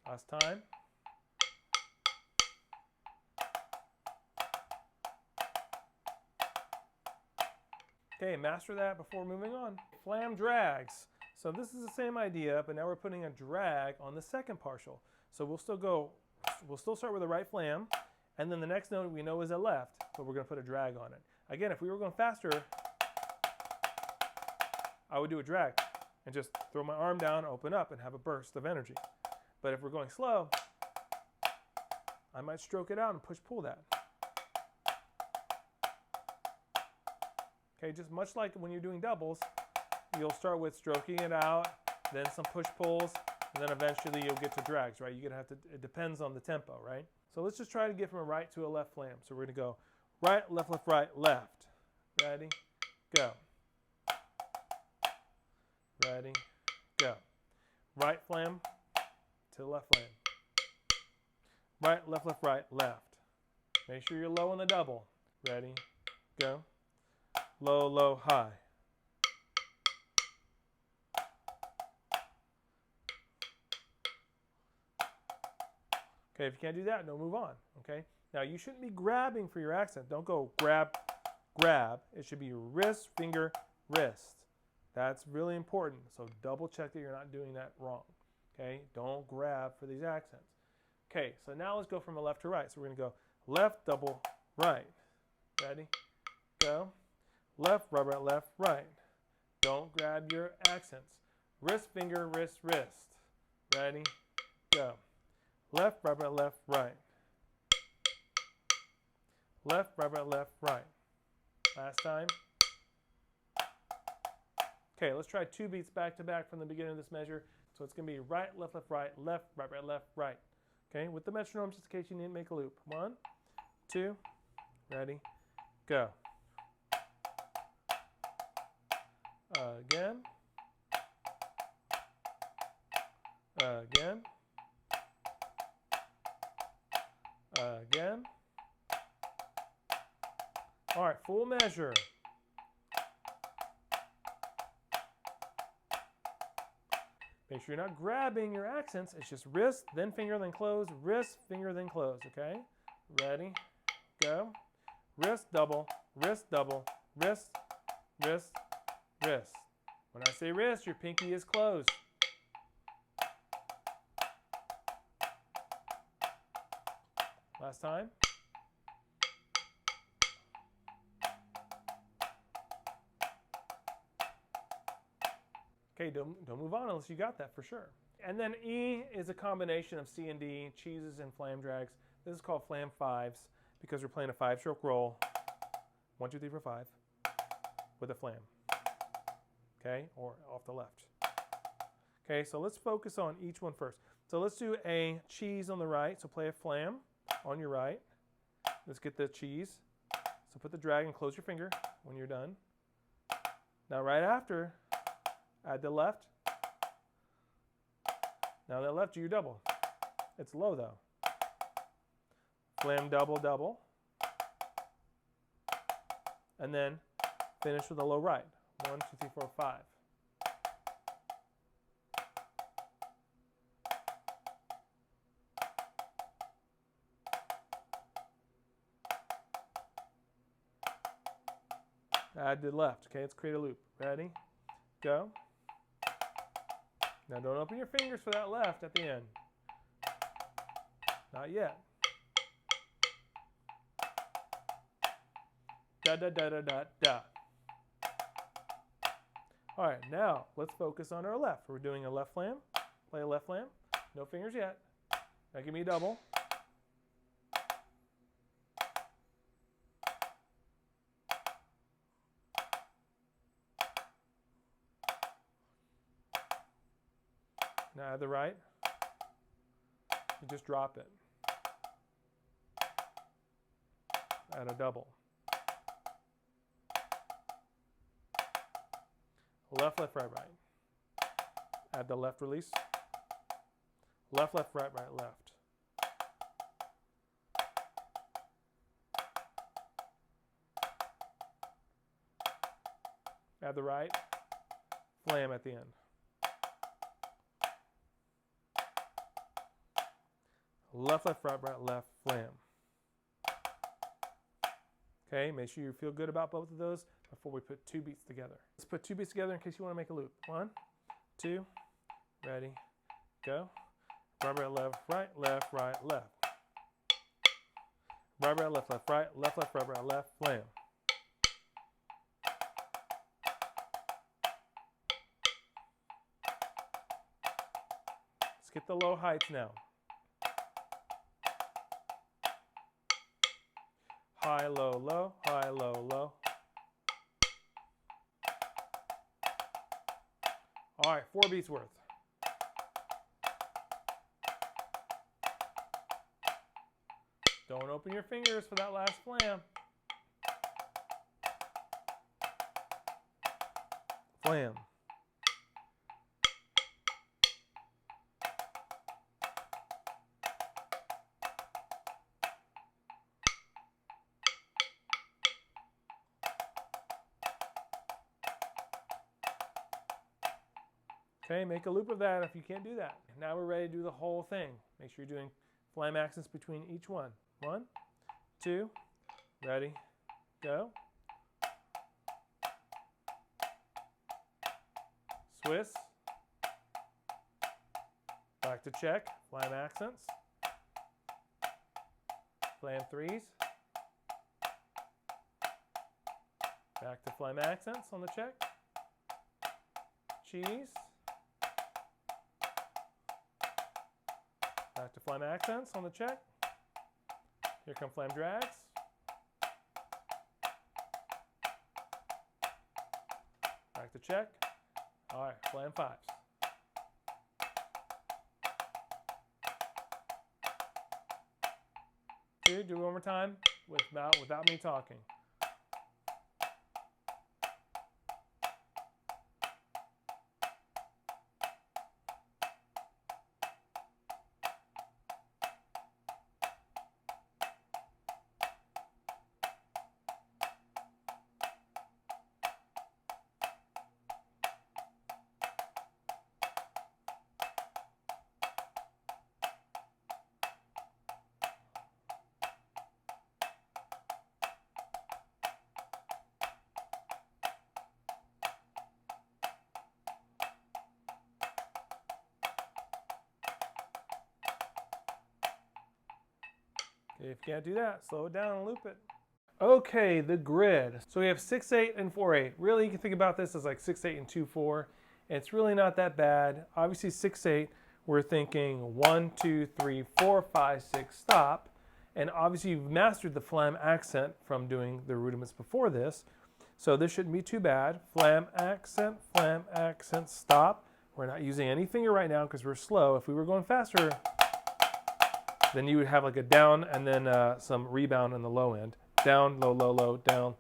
Last time. Okay, master that before moving on. Flam drags. So this is the same idea, but now we're putting a drag on the second partial. So we'll still start with the right flam, and then the next note we know is a left, but we're going to put a drag on it. Again, if we were going faster, I would do a drag and just throw my arm down, open up, and have a burst of energy. But if we're going slow, I might stroke it out and push-pull that. Okay, just much like when you're doing doubles, you'll start with stroking it out, then some push-pulls, and then eventually you'll get to drags, right? You're gonna have to, it depends on the tempo, right? So let's just try to get from a right to a left flam. So we're gonna go right, left, left, right, left. Ready, go. Ready, go. Right flam to left flam. Right, left, left, right, left. Make sure you're low on the double. Ready, go. Low, low, high. Okay, if you can't do that, don't move on, okay? Now, you shouldn't be grabbing for your accent. Don't go grab, grab. It should be wrist, finger, wrist. That's really important, so double check that you're not doing that wrong, okay? Don't grab for these accents. Okay, so now let's go from a left to right. So we're gonna go left, double, right. Ready, go. Left, right, right, left, right. Don't grab your accents. Wrist, finger, wrist, wrist. Ready, go. Left, right, right, left, right. Left, right, right, left, right. Last time. Okay, let's try 2 beats back to back from the beginning of this measure. So it's going to be right, left, left, right, left, right, right, left, right. Okay, with the metronome, just in case you need to make a loop. 1, 2, ready, go. Again. Again. Again. All right, full measure. Make sure you're not grabbing your accents. It's just wrist, then finger, then close. Wrist, finger, then close, okay? Ready, go. Wrist, double, wrist, wrist, wrist. When I say wrist, your pinky is closed. Last time. Okay, don't move on unless you got that for sure. And then E is a combination of C and D, cheeses and flam drags. This is called flam fives because we're playing a 5-stroke roll. 1, 2, 3, 4, 5 with a flam. Okay, or off the left. Okay, so let's focus on each one first. So let's do a cheese on the right. So play a flam on your right. Let's get the cheese. So put the drag and close your finger when you're done. Now right after, add the left. Now that left, do your double. It's low though. Flam double, double. And then finish with a low right. 1, 2, 3, 4, 5. Add the left. Okay, let's create a loop. Ready? Go. Now don't open your fingers for that left at the end. Not yet. Da da da da da da. All right, now let's focus on our left. We're doing a left flam. Play a left flam. No fingers yet. Now give me a double. Now add the right. You just drop it. Add a double. Left, left, right, right. Add the left release. Left, left, right, right, left. Add the right. Flam at the end. Left, left, right, right, left, flam. Okay, make sure you feel good about both of those before we put two beats together. Let's put two beats together in case you want to make a loop. 1, 2, ready, go. Right, right, left, right, left, right, left. Right, right, left, left, right, left, left, right, right, left, flam. Let's get the low heights now. High, low, low, high, low, low. All right, 4 beats worth. Don't open your fingers for that last flam. Flam. Okay, make a loop of that if you can't do that. Now we're ready to do the whole thing. Make sure you're doing flam accents between each one. 1, 2, ready, go. Swiss. Back to check, flam accents. Flam threes. Back to flam accents on the check. Cheese. Back to flam accents on the check. Here come flam drags. Back to check. All right, flam fives. Do it one more time without me talking. If you can't do that, slow it down and loop it. Okay, the grid. So we have 6/8 and 4/8. Really, you can think about this as like 6/8 and 2/4. And it's really not that bad. Obviously 6/8, we're thinking 1, 2, 3, 4, 5, 6, stop. And obviously you've mastered the flam accent from doing the rudiments before this. So this shouldn't be too bad. Flam accent, stop. We're not using any finger right now because we're slow. If we were going faster, then you would have like a down and then some rebound in the low end. Down, low, low, low, down.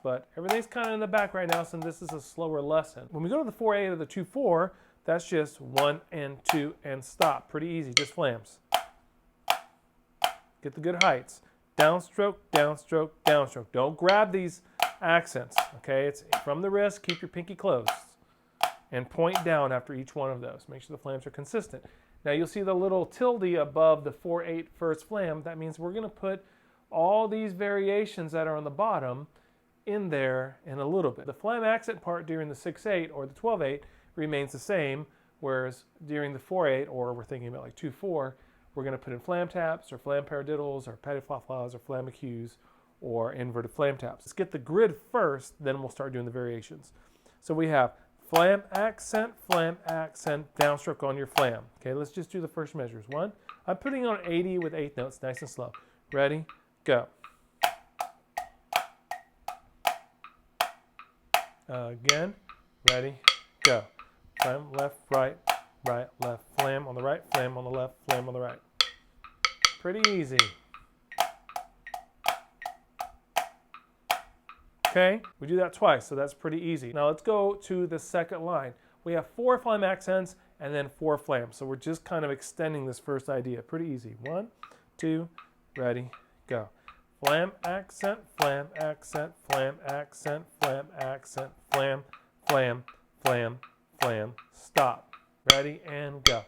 But everything's kind of in the back right now since this is a slower lesson. When we go to the 4/8 or the 2/4, that's just 1 and 2 and stop. Pretty easy, just flams. Get the good heights. Downstroke, downstroke, downstroke. Don't grab these accents, okay? It's from the wrist, keep your pinky closed. And point down after each one of those. Make sure the flams are consistent. Now you'll see the little tilde above the 4/8 first flam. That means we're going to put all these variations that are on the bottom in there in a little bit. The flam accent part during the 6/8 or the 12/8 remains the same, whereas during the 4/8, or we're thinking about like 2/4, we're going to put in flam taps or flam paradiddles or pataflaflas or flamacues or inverted flam taps. Let's get the grid first, then we'll start doing the variations. So we have flam, accent, downstroke on your flam. Okay, let's just do the first measures. 1, I'm putting on 80 with 8th notes, nice and slow. Ready, go. Again, ready, go. Flam, left, right, left, flam on the right, flam on the left, flam on the right. Pretty easy. Okay, we do that twice, so that's pretty easy. Now let's go to the second line. We have 4 flam accents and then 4 flams. So we're just kind of extending this first idea. Pretty easy. 1, 2, ready, go. Flam, accent, flam, accent, flam, accent, flam, accent, flam, flam, flam, flam, stop. Ready, and go.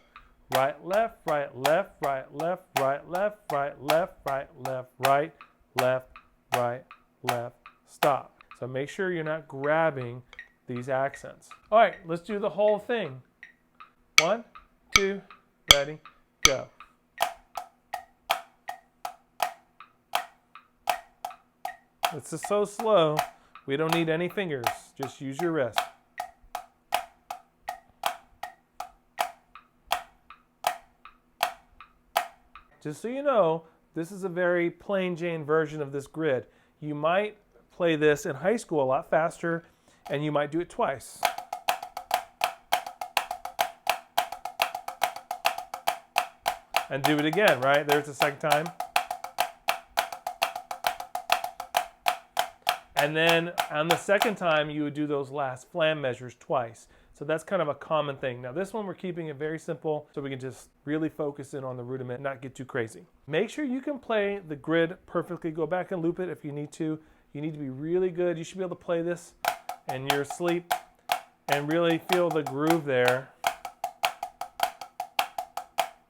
Right, left, right, left, right, left, right, left, right, left, right, left, right, left, right, left, stop. So make sure you're not grabbing these accents. All right, let's do the whole thing. 1, 2, ready, go. This is so slow, we don't need any fingers. Just use your wrist. Just so you know, this is a very plain Jane version of this grid. You might play this in high school a lot faster, and you might do it twice. And do it again, right? There's the second time. And then on the second time, you would do those last flam measures twice. So that's kind of a common thing. Now this one, we're keeping it very simple so we can just really focus in on the rudiment and not get too crazy. Make sure you can play the grid perfectly. Go back and loop it if you need to. You need to be really good. You should be able to play this in your sleep and really feel the groove there.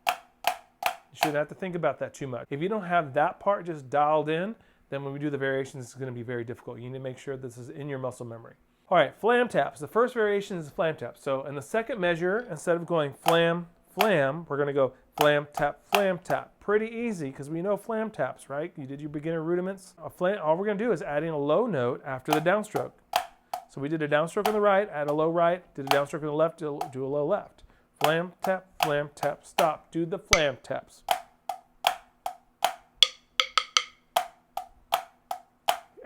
You shouldn't have to think about that too much. If you don't have that part just dialed in, then when we do the variations, it's going to be very difficult. You need to make sure this is in your muscle memory. All right, flam taps. The first variation is flam taps. So in the second measure, instead of going flam, flam, we're going to go flam, tap, flam, tap. Pretty easy because we know flam taps, right? You did your beginner rudiments. All we're going to do is add in a low note after the downstroke. So we did a downstroke on the right, add a low right, did a downstroke on the left, do a low left. Flam, tap, stop. Do the flam taps.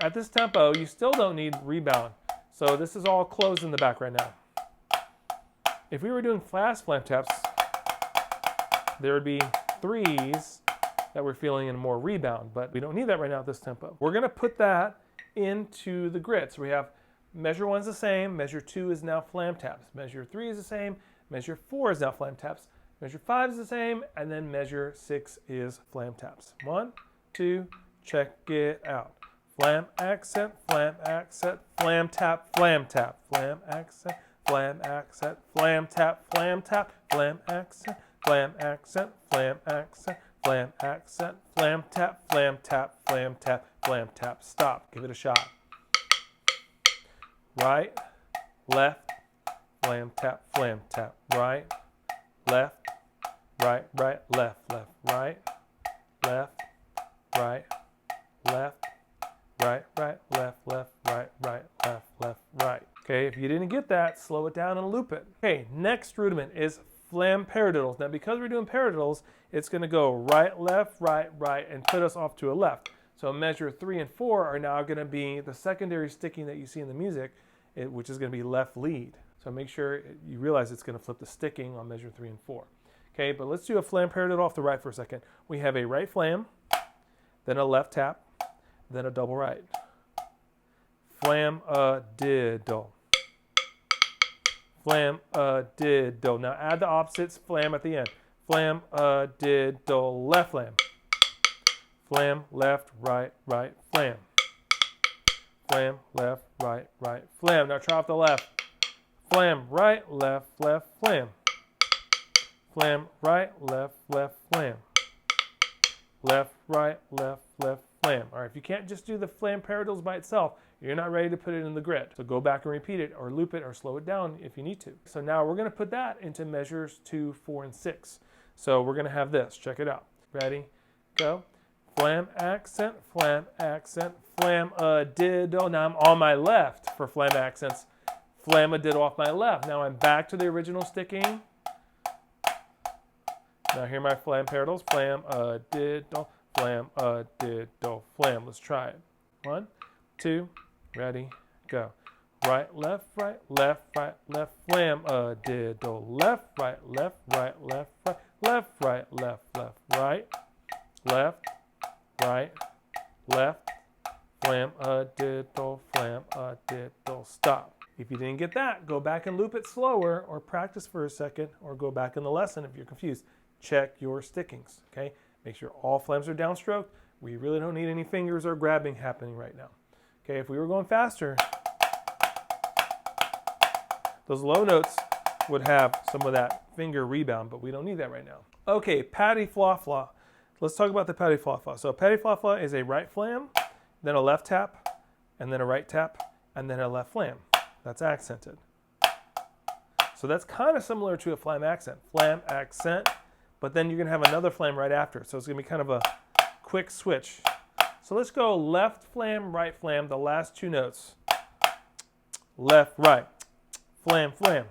At this tempo, you still don't need rebound. So this is all closed in the back right now. If we were doing fast flam taps, there would be 3s that we're feeling in more rebound, but we don't need that right now at this tempo. We're gonna put that into the grid. So we have measure 1's the same, measure 2 is now flam taps, measure 3 is the same, measure 4 is now flam taps, measure 5 is the same, and then measure 6 is flam taps. 1, 2, check it out. Flam accent, flam accent, flam tap, flam tap, flam accent, flam accent, flam tap, flam tap, flam accent, flam accent, flam accent, flam accent, flam tap, flam tap, flam tap, flam tap. Stop. Give it a shot. Right, left, flam tap, flam tap. Right, left, right, left, right, left, right, left. Right, left, right, left, right. Okay, if you didn't get that, slow it down and loop it. Okay, next rudiment is Flam Paradiddles. Now because we're doing Paradiddles, it's gonna go right, right, and put us off to a left. So measure 3 and 4 are now gonna be the secondary sticking that you see in the music, which is gonna be left lead. So make sure you realize it's gonna flip the sticking on measure 3 and 4. Okay, but let's do a Flam Paradiddle off the right for a second. We have a right flam, then a left tap, then a double right. Flam-a-diddle. Flam-a-diddle. Now add the opposites, flam at the end. Flam-a-diddle, left flam. Flam, left, right, flam. Flam, left, right, flam. Now try off the left. Flam, right, left, flam. Flam, right, left, flam. Left, right, left, flam. All right, if you can't just do the Flam Paradiddles by itself, you're not ready to put it in the grid. So go back and repeat it or loop it or slow it down if you need to. So now we're gonna put that into measures 2, 4, and 6. So we're gonna have this, check it out. Ready, go. Flam accent, flam-a-diddle. Now I'm on my left for flam accents. Flamadiddle off my left. Now I'm back to the original sticking. Now here are my Flam Paradiddles. Flamadiddle, Flamadiddle, Flam. Let's try it. 1, 2, ready, go. Right, left, left, Flamadiddle. Left, right, left, right, left, right, left, right, left, Flamadiddle, Flamadiddle, stop. If you didn't get that, go back and loop it slower or practice for a second or go back in the lesson if you're confused. Check your stickings, okay? Make sure all flams are downstroked. We really don't need any fingers or grabbing happening right now. Okay, if we were going faster, those low notes would have some of that finger rebound, but we don't need that right now. Okay, Pataflafla. Let's talk about the Pataflafla. So Pataflafla is a right flam, then a left tap, and then a right tap, and then a left flam. That's accented. So that's kind of similar to a flam accent. Flam accent, but then you're going to have another flam right after. So it's going to be kind of a quick switch. So let's go left flam, right flam, the last two notes. Left, right, flam, flam.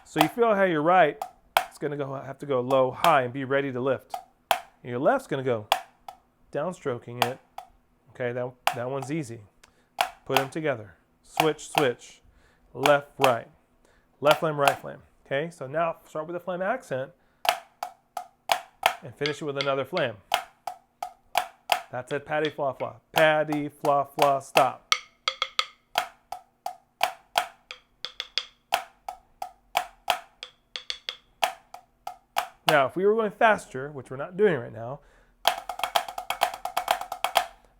So you feel how your right is going to have to go low, high, and be ready to lift. And your left's going to go downstroking it. Okay, that one's easy. Put them together. Switch, switch. Left, right. Left flam, right flam. Okay, so now start with a flam accent and finish it with another flam. That's it, Pataflafla. Pataflafla, stop. Now, if we were going faster, which we're not doing right now,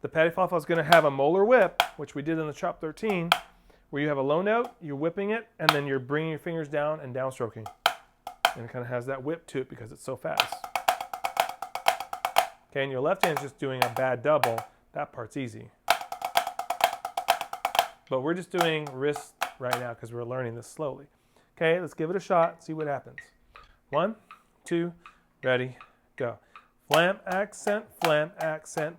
the Pataflafla is going to have a molar whip, which we did in the Chop 13, where you have a low note, you're whipping it, and then you're bringing your fingers down and downstroking. And it kind of has that whip to it because it's so fast. Okay, and your left hand is just doing a bad double. That part's easy. But we're just doing wrist right now because we're learning this slowly. Okay, let's give it a shot, see what happens. 1, 2, ready, go. Flam accent, Pataflafla.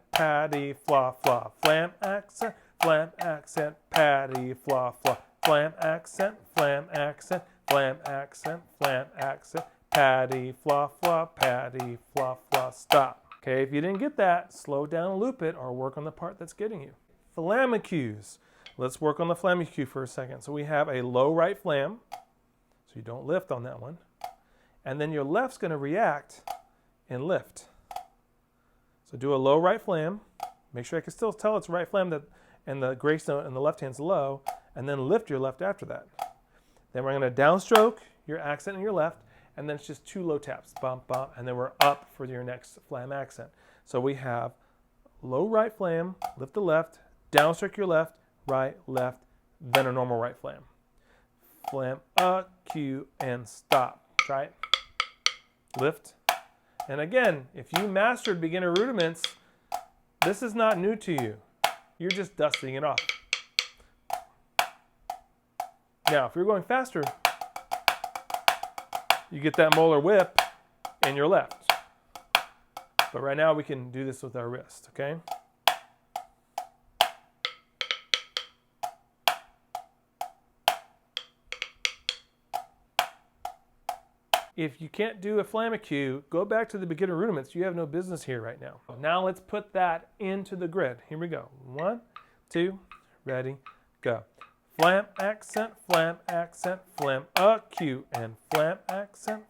Flam accent, Pataflafla. Flam accent, Pataflafla, stop. Okay, if you didn't get that, slow down and loop it or work on the part that's getting you. Flamacues. Let's work on the Flamacue for a second. So we have a low right flam, so you don't lift on that one. And then your left's going to react and lift. So do a low right flam. Make sure I can still tell it's right flam and the grace note and the left hand's low, and then lift your left after that. Then we're going to downstroke your accent in your left, and then it's just 2 low taps, bump, bump, and then we're up for your next flam accent. So we have low right flam, lift the left, downstroke your left, left, then a normal right flam. Flamacue and stop. Try it. Lift. And again, if you mastered beginner rudiments, this is not new to you. You're just dusting it off. Now, if you're going faster, you get that molar whip in your left. But right now we can do this with our wrist, okay? If you can't do a Flamacue, go back to the beginner rudiments. You have no business here right now. Now let's put that into the grid. Here we go. 1, 2, ready, go. Flam accent, Flamacue, and flam accent,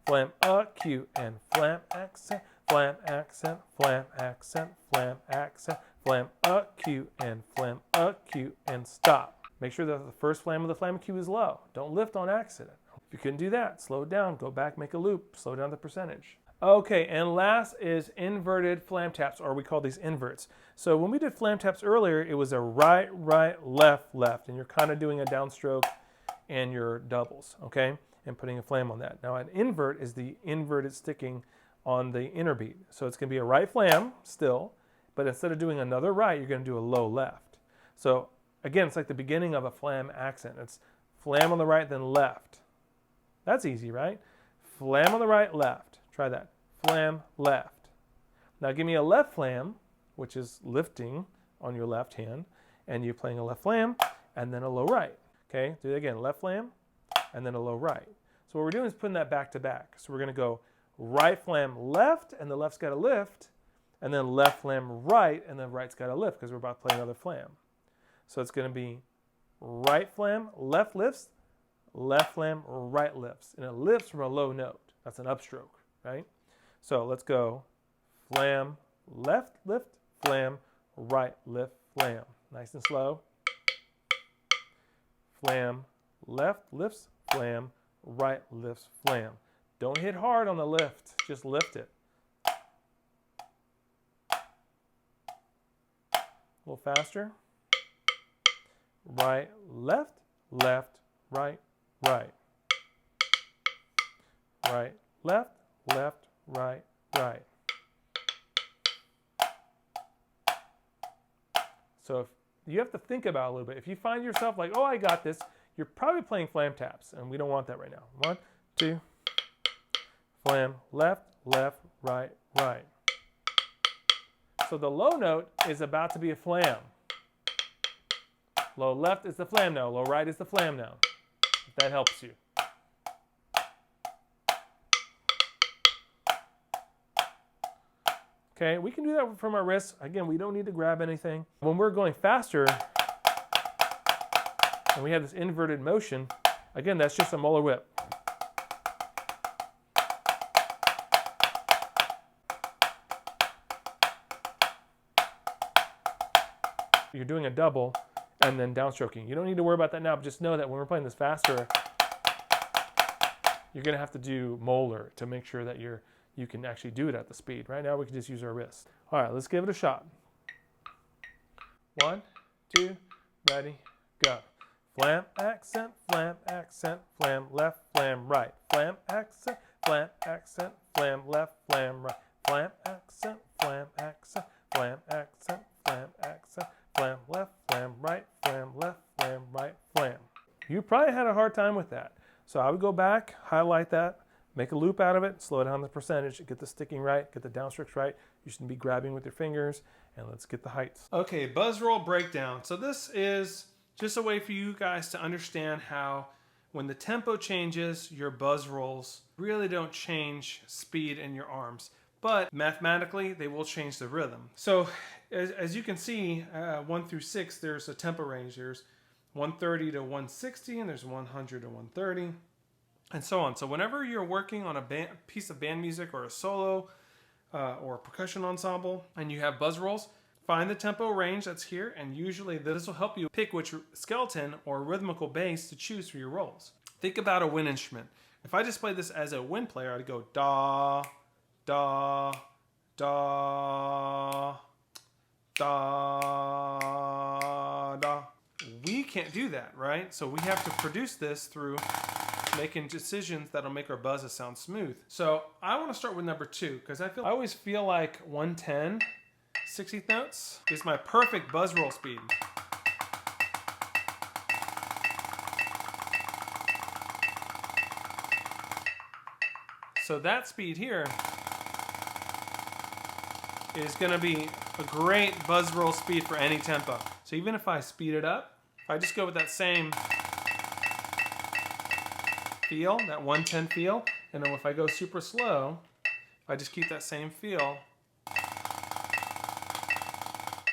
Flamacue, and flam accent, Flamacue, and Flamacue, and stop. Make sure that the first flam of the Flamacue is low. Don't lift on accident. If you couldn't do that, slow it down, go back, make a loop, slow down the percentage. Okay, and last is inverted flam taps, or we call these inverts. So when we did flam taps earlier, it was a right, left, and you're kind of doing a downstroke and your doubles, okay? And putting a flam on that. Now an invert is the inverted sticking on the inner beat. So it's gonna be a right flam still, but instead of doing another right, you're gonna do a low left. So again, it's like the beginning of a flam accent. It's flam on the right, then left. That's easy, right? Flam on the right, left. Try that. Flam, left. Now give me a left flam, which is lifting on your left hand, and you're playing a left flam, and then a low right. Okay, do it again. Left flam, and then a low right. So what we're doing is putting that back to back. So we're going to go right flam left, and the left's got to lift, and then left flam right, and the right's got to lift because we're about to play another flam. So it's going to be right flam, left lifts, left flam, right lifts. And it lifts from a low note. That's an upstroke, right? So let's go flam, left lift, flam, right lift, flam. Nice and slow. Flam, left lifts, flam, right lifts, flam. Don't hit hard on the lift, just lift it. A little faster. Right, left, left, right, right. Right, left, left, right, right. So if you have to think about it a little bit. If you find yourself like, oh, I got this, you're probably playing flam taps, and we don't want that right now. 1, 2, flam, left, left, right, right. So the low note is about to be a flam. Low left is the flam now. Low right is the flam now. If that helps you. Okay, we can do that from our wrists. Again, we don't need to grab anything. When we're going faster, and we have this inverted motion, again, that's just a molar whip. You're doing a double and then downstroking. You don't need to worry about that now, but just know that when we're playing this faster, you're going to have to do molar to make sure that you can actually do it at the speed. Right now, we can just use our wrist. All right, let's give it a shot. 1, 2, ready, go. Flam, accent, flam, left, flam, right. Flam, accent, flam, left, flam, right. Flam, accent, flam, flam, left, flam, right, flam, left, flam, right, flam. You probably had a hard time with that. So I would go back, highlight that, make a loop out of it, slow down the percentage, get the sticking right, get the downstrokes right. You shouldn't be grabbing with your fingers, and let's get the heights. Okay, buzz roll breakdown. So this is just a way for you guys to understand how when the tempo changes, your buzz rolls really don't change speed in your arms. But mathematically, they will change the rhythm. So as you can see, 1 through 6, there's a tempo range. There's 130 to 160, and there's 100 to 130, and so on. So whenever you're working on a piece of band music or a solo or a percussion ensemble, and you have buzz rolls, find the tempo range that's here, and usually this will help you pick which skeleton or rhythmical bass to choose for your rolls. Think about a wind instrument. If I just play this as a wind player, I'd go da, da, da, da, da. We can't do that, right? So we have to produce this through making decisions that'll make our buzzes sound smooth. So I want to start with number 2 because I always feel like 110 16th notes is my perfect buzz roll speed. So that speed here is going to be a great buzz roll speed for any tempo. So even if I speed it up, if I just go with that same feel, that 110 feel, and then if I go super slow, if I just keep that same feel.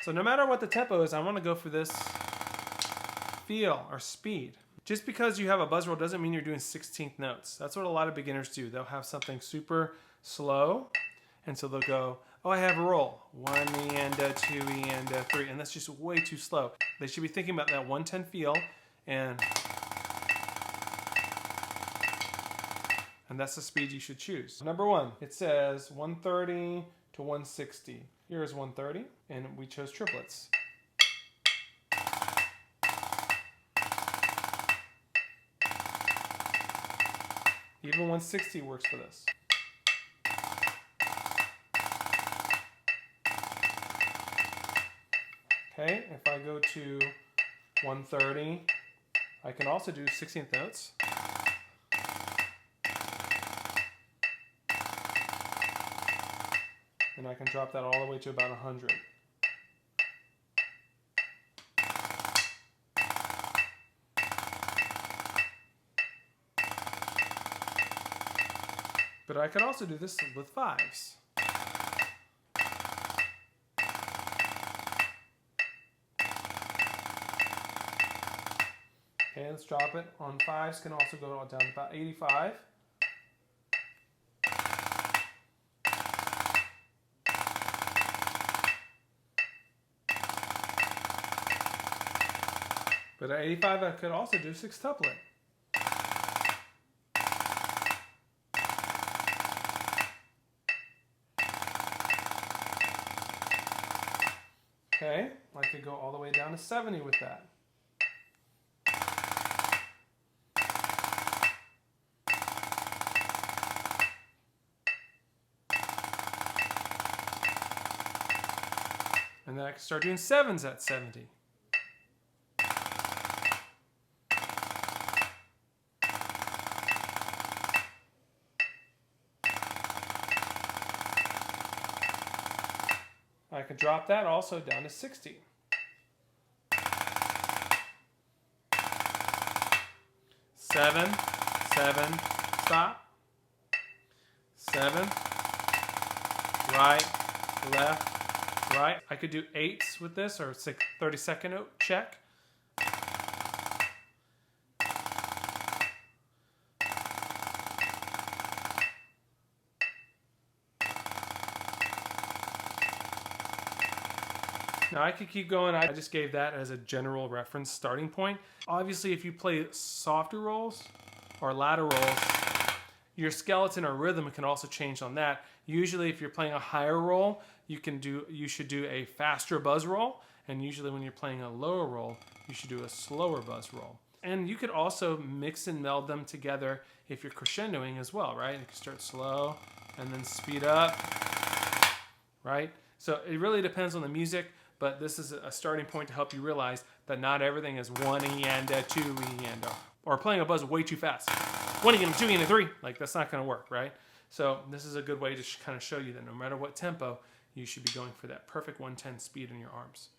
So no matter what the tempo is, I want to go for this feel or speed. Just because you have a buzz roll doesn't mean you're doing 16th notes. That's what a lot of beginners do. They'll have something super slow, and so they'll go, oh, I have a roll. 1 and 2 and 3, and that's just way too slow. They should be thinking about that 110 feel, and that's the speed you should choose. Number 1, it says 130 to 160. Here's 130, and we chose triplets. Even 160 works for this. Okay, if I go to 130, I can also do 16th notes. And I can drop that all the way to about 100. But I could also do this with fives. Okay, let's drop it on fives. Can also go down to about 85. But at 85, I could also do sextuplet. Okay, I could go all the way down to 70 with that. And then I can start doing sevens at 70. I can drop that also down to 60. Seven, seven, stop. Seven, right, left, right. I could do eights with this, or 30-second note check. Now I could keep going. I just gave that as a general reference starting point. Obviously, if you play softer rolls or louder rolls, your skeleton or rhythm can also change on that. Usually, if you're playing a higher roll, you should do a faster buzz roll, and usually when you're playing a lower roll, you should do a slower buzz roll. And you could also mix and meld them together if you're crescendoing as well, right? You can start slow and then speed up, right? So it really depends on the music. But this is a starting point to help you realize that not everything is 1 E and a 2 E and a, or playing a buzz way too fast. 1 E and a 2 E and a 3, like that's not going to work, right? So this is a good way to kind of show you that no matter what tempo, you should be going for that perfect 110 speed in your arms.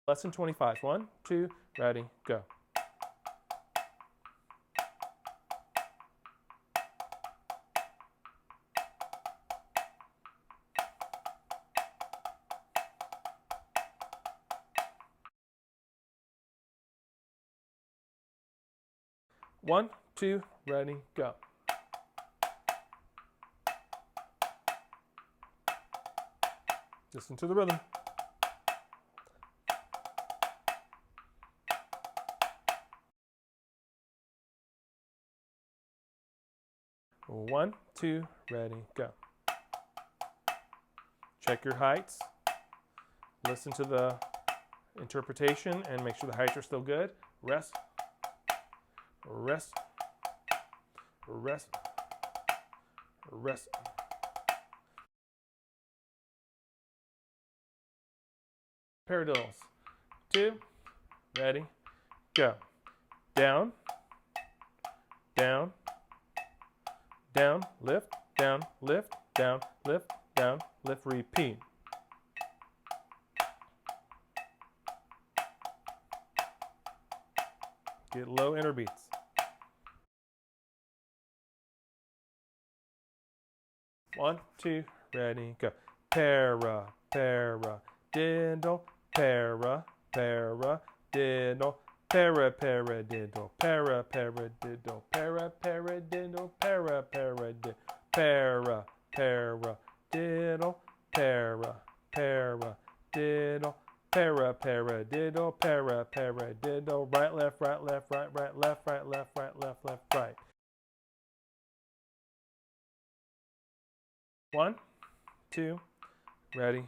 Lesson 25. 1, 2, ready, go. One, two, ready, go. Listen to the rhythm. One, two, ready, go. Check your heights. Listen to the interpretation and make sure the heights are still good. Rest. Rest, rest, rest. Paradiddles. 2, ready, go. Down, down, down, lift, down, lift, down, lift, down, lift, repeat. Get low interbeats. One, two, ready, go. Para, para, diddle, para, para, diddle, para, para, diddle, para, para, diddle, para, para, diddle, para, para, diddle, para, para, diddle, para, para, diddle, para, para, diddle, para, para, diddle, right, left, right, left, right, right, left, right, left, right, left, left, right. 1, 2, ready,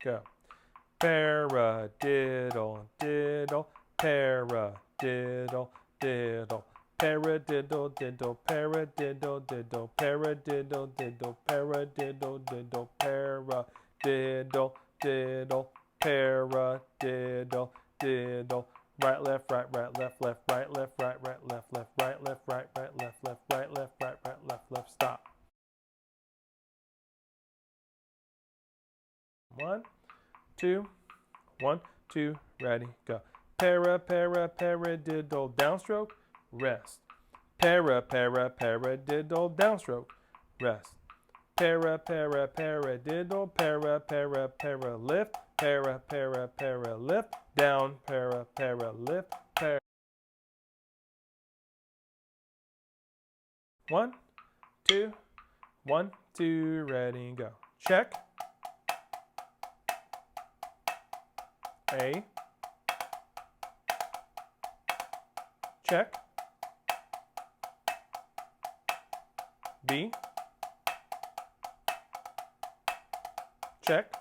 go. Paradiddle, diddle, paradiddle, diddle, paradiddle, diddle, paradiddle, diddle, paradiddle, diddle, paradiddle, diddle, paradiddle, diddle, paradiddle, diddle, right, left, right, right, left, left, right, left, right, right, left, left, right, left, right, right, left, left, right, left, right, right, left, left, stop. 1, 2, 1, 2, ready, go. paradiddle, downstroke, rest. Paradiddle, downstroke, rest. Paradiddle, lift, lift, down, lift, para. 1, 2, 1, 2, ready, go. Check. A. Check. B. Check.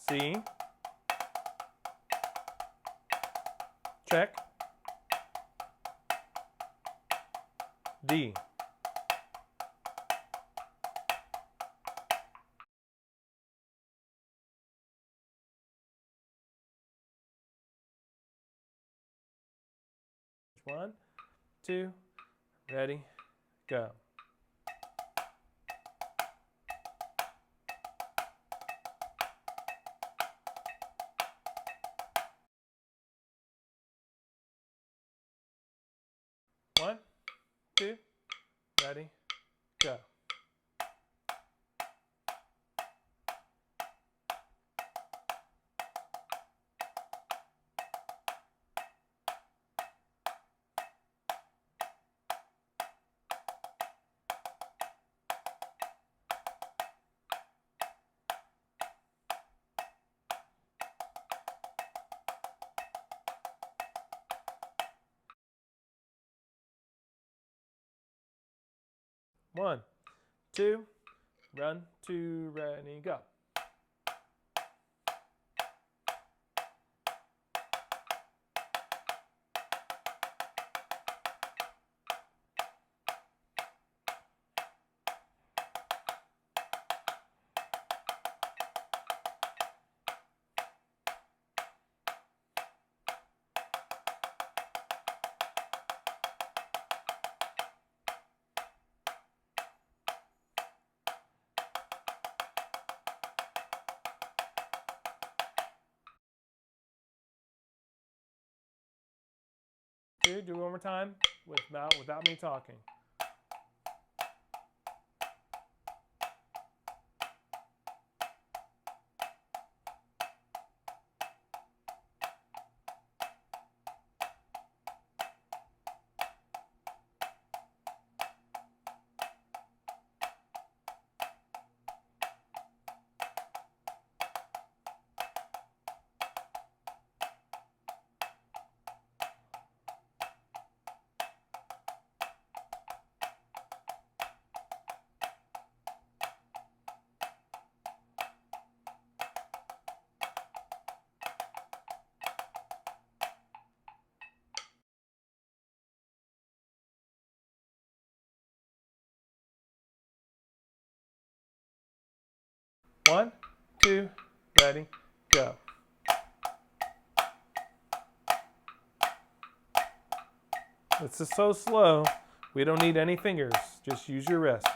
C. Check. D. One, two, ready, go. One, two, ready, go. One, two, run, two, ready, go. Two, do it one more time without me talking. One, two, ready, go. This is so slow, we don't need any fingers, just use your wrist.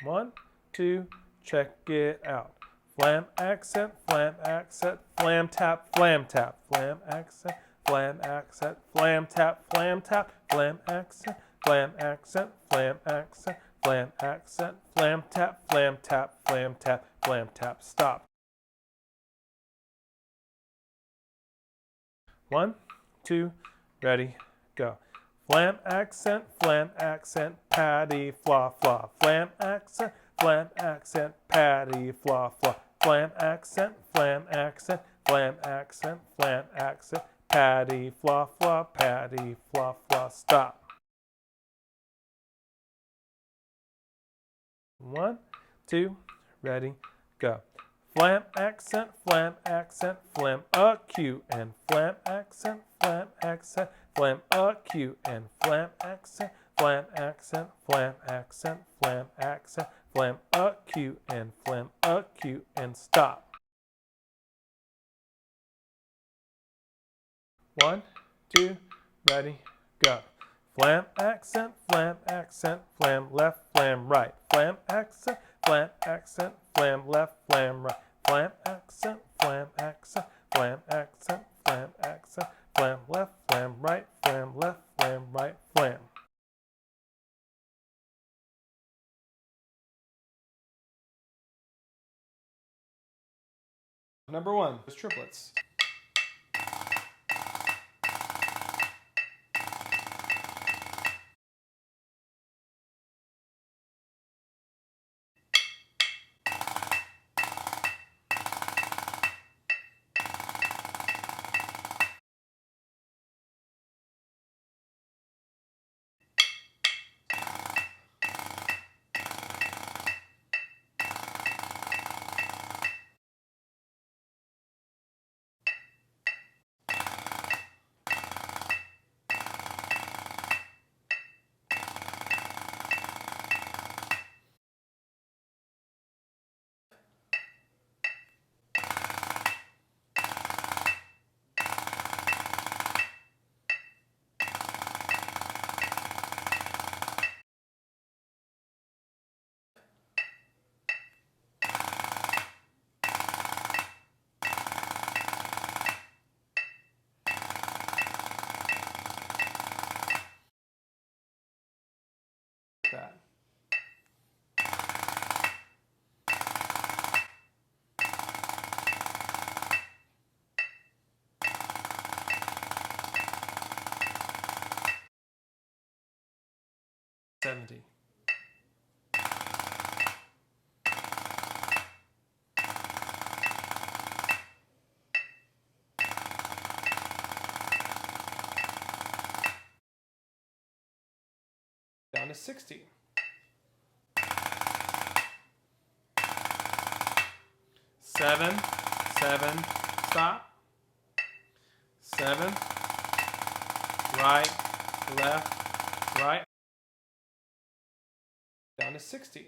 One, two, check it out. Flam accent, flam accent, flam tap, flam tap, flam accent, flam accent, flam tap, flam tap, flam accent, flam accent, flam accent, flam accent, flam tap, flam tap, flam tap, flam tap, stop. One, two, ready, go. Flam accent, Pataflafla. Flam accent, Pataflafla. Flam accent, flam accent, flam accent, flam accent, Pataflafla, Pataflafla, stop. One, two, ready, go. Flam accent, Flamacue, and flam accent, Flamacue, and flam accent, Flamacue, and Flamacue, and stop. One, two, ready, go. Flam, accent, flam, accent, flam, left, flam, right. Flam, accent, flam, accent, flam, left, flam, right. Flam, accent, flam, accent, flam, accent, flam, accent, flam, left, flam, right, flam, left, flam, right, flam. Number 1 is triplets. That. $70. Down to 60. 7, 7, stop. 7, right, left, right. Down to 60.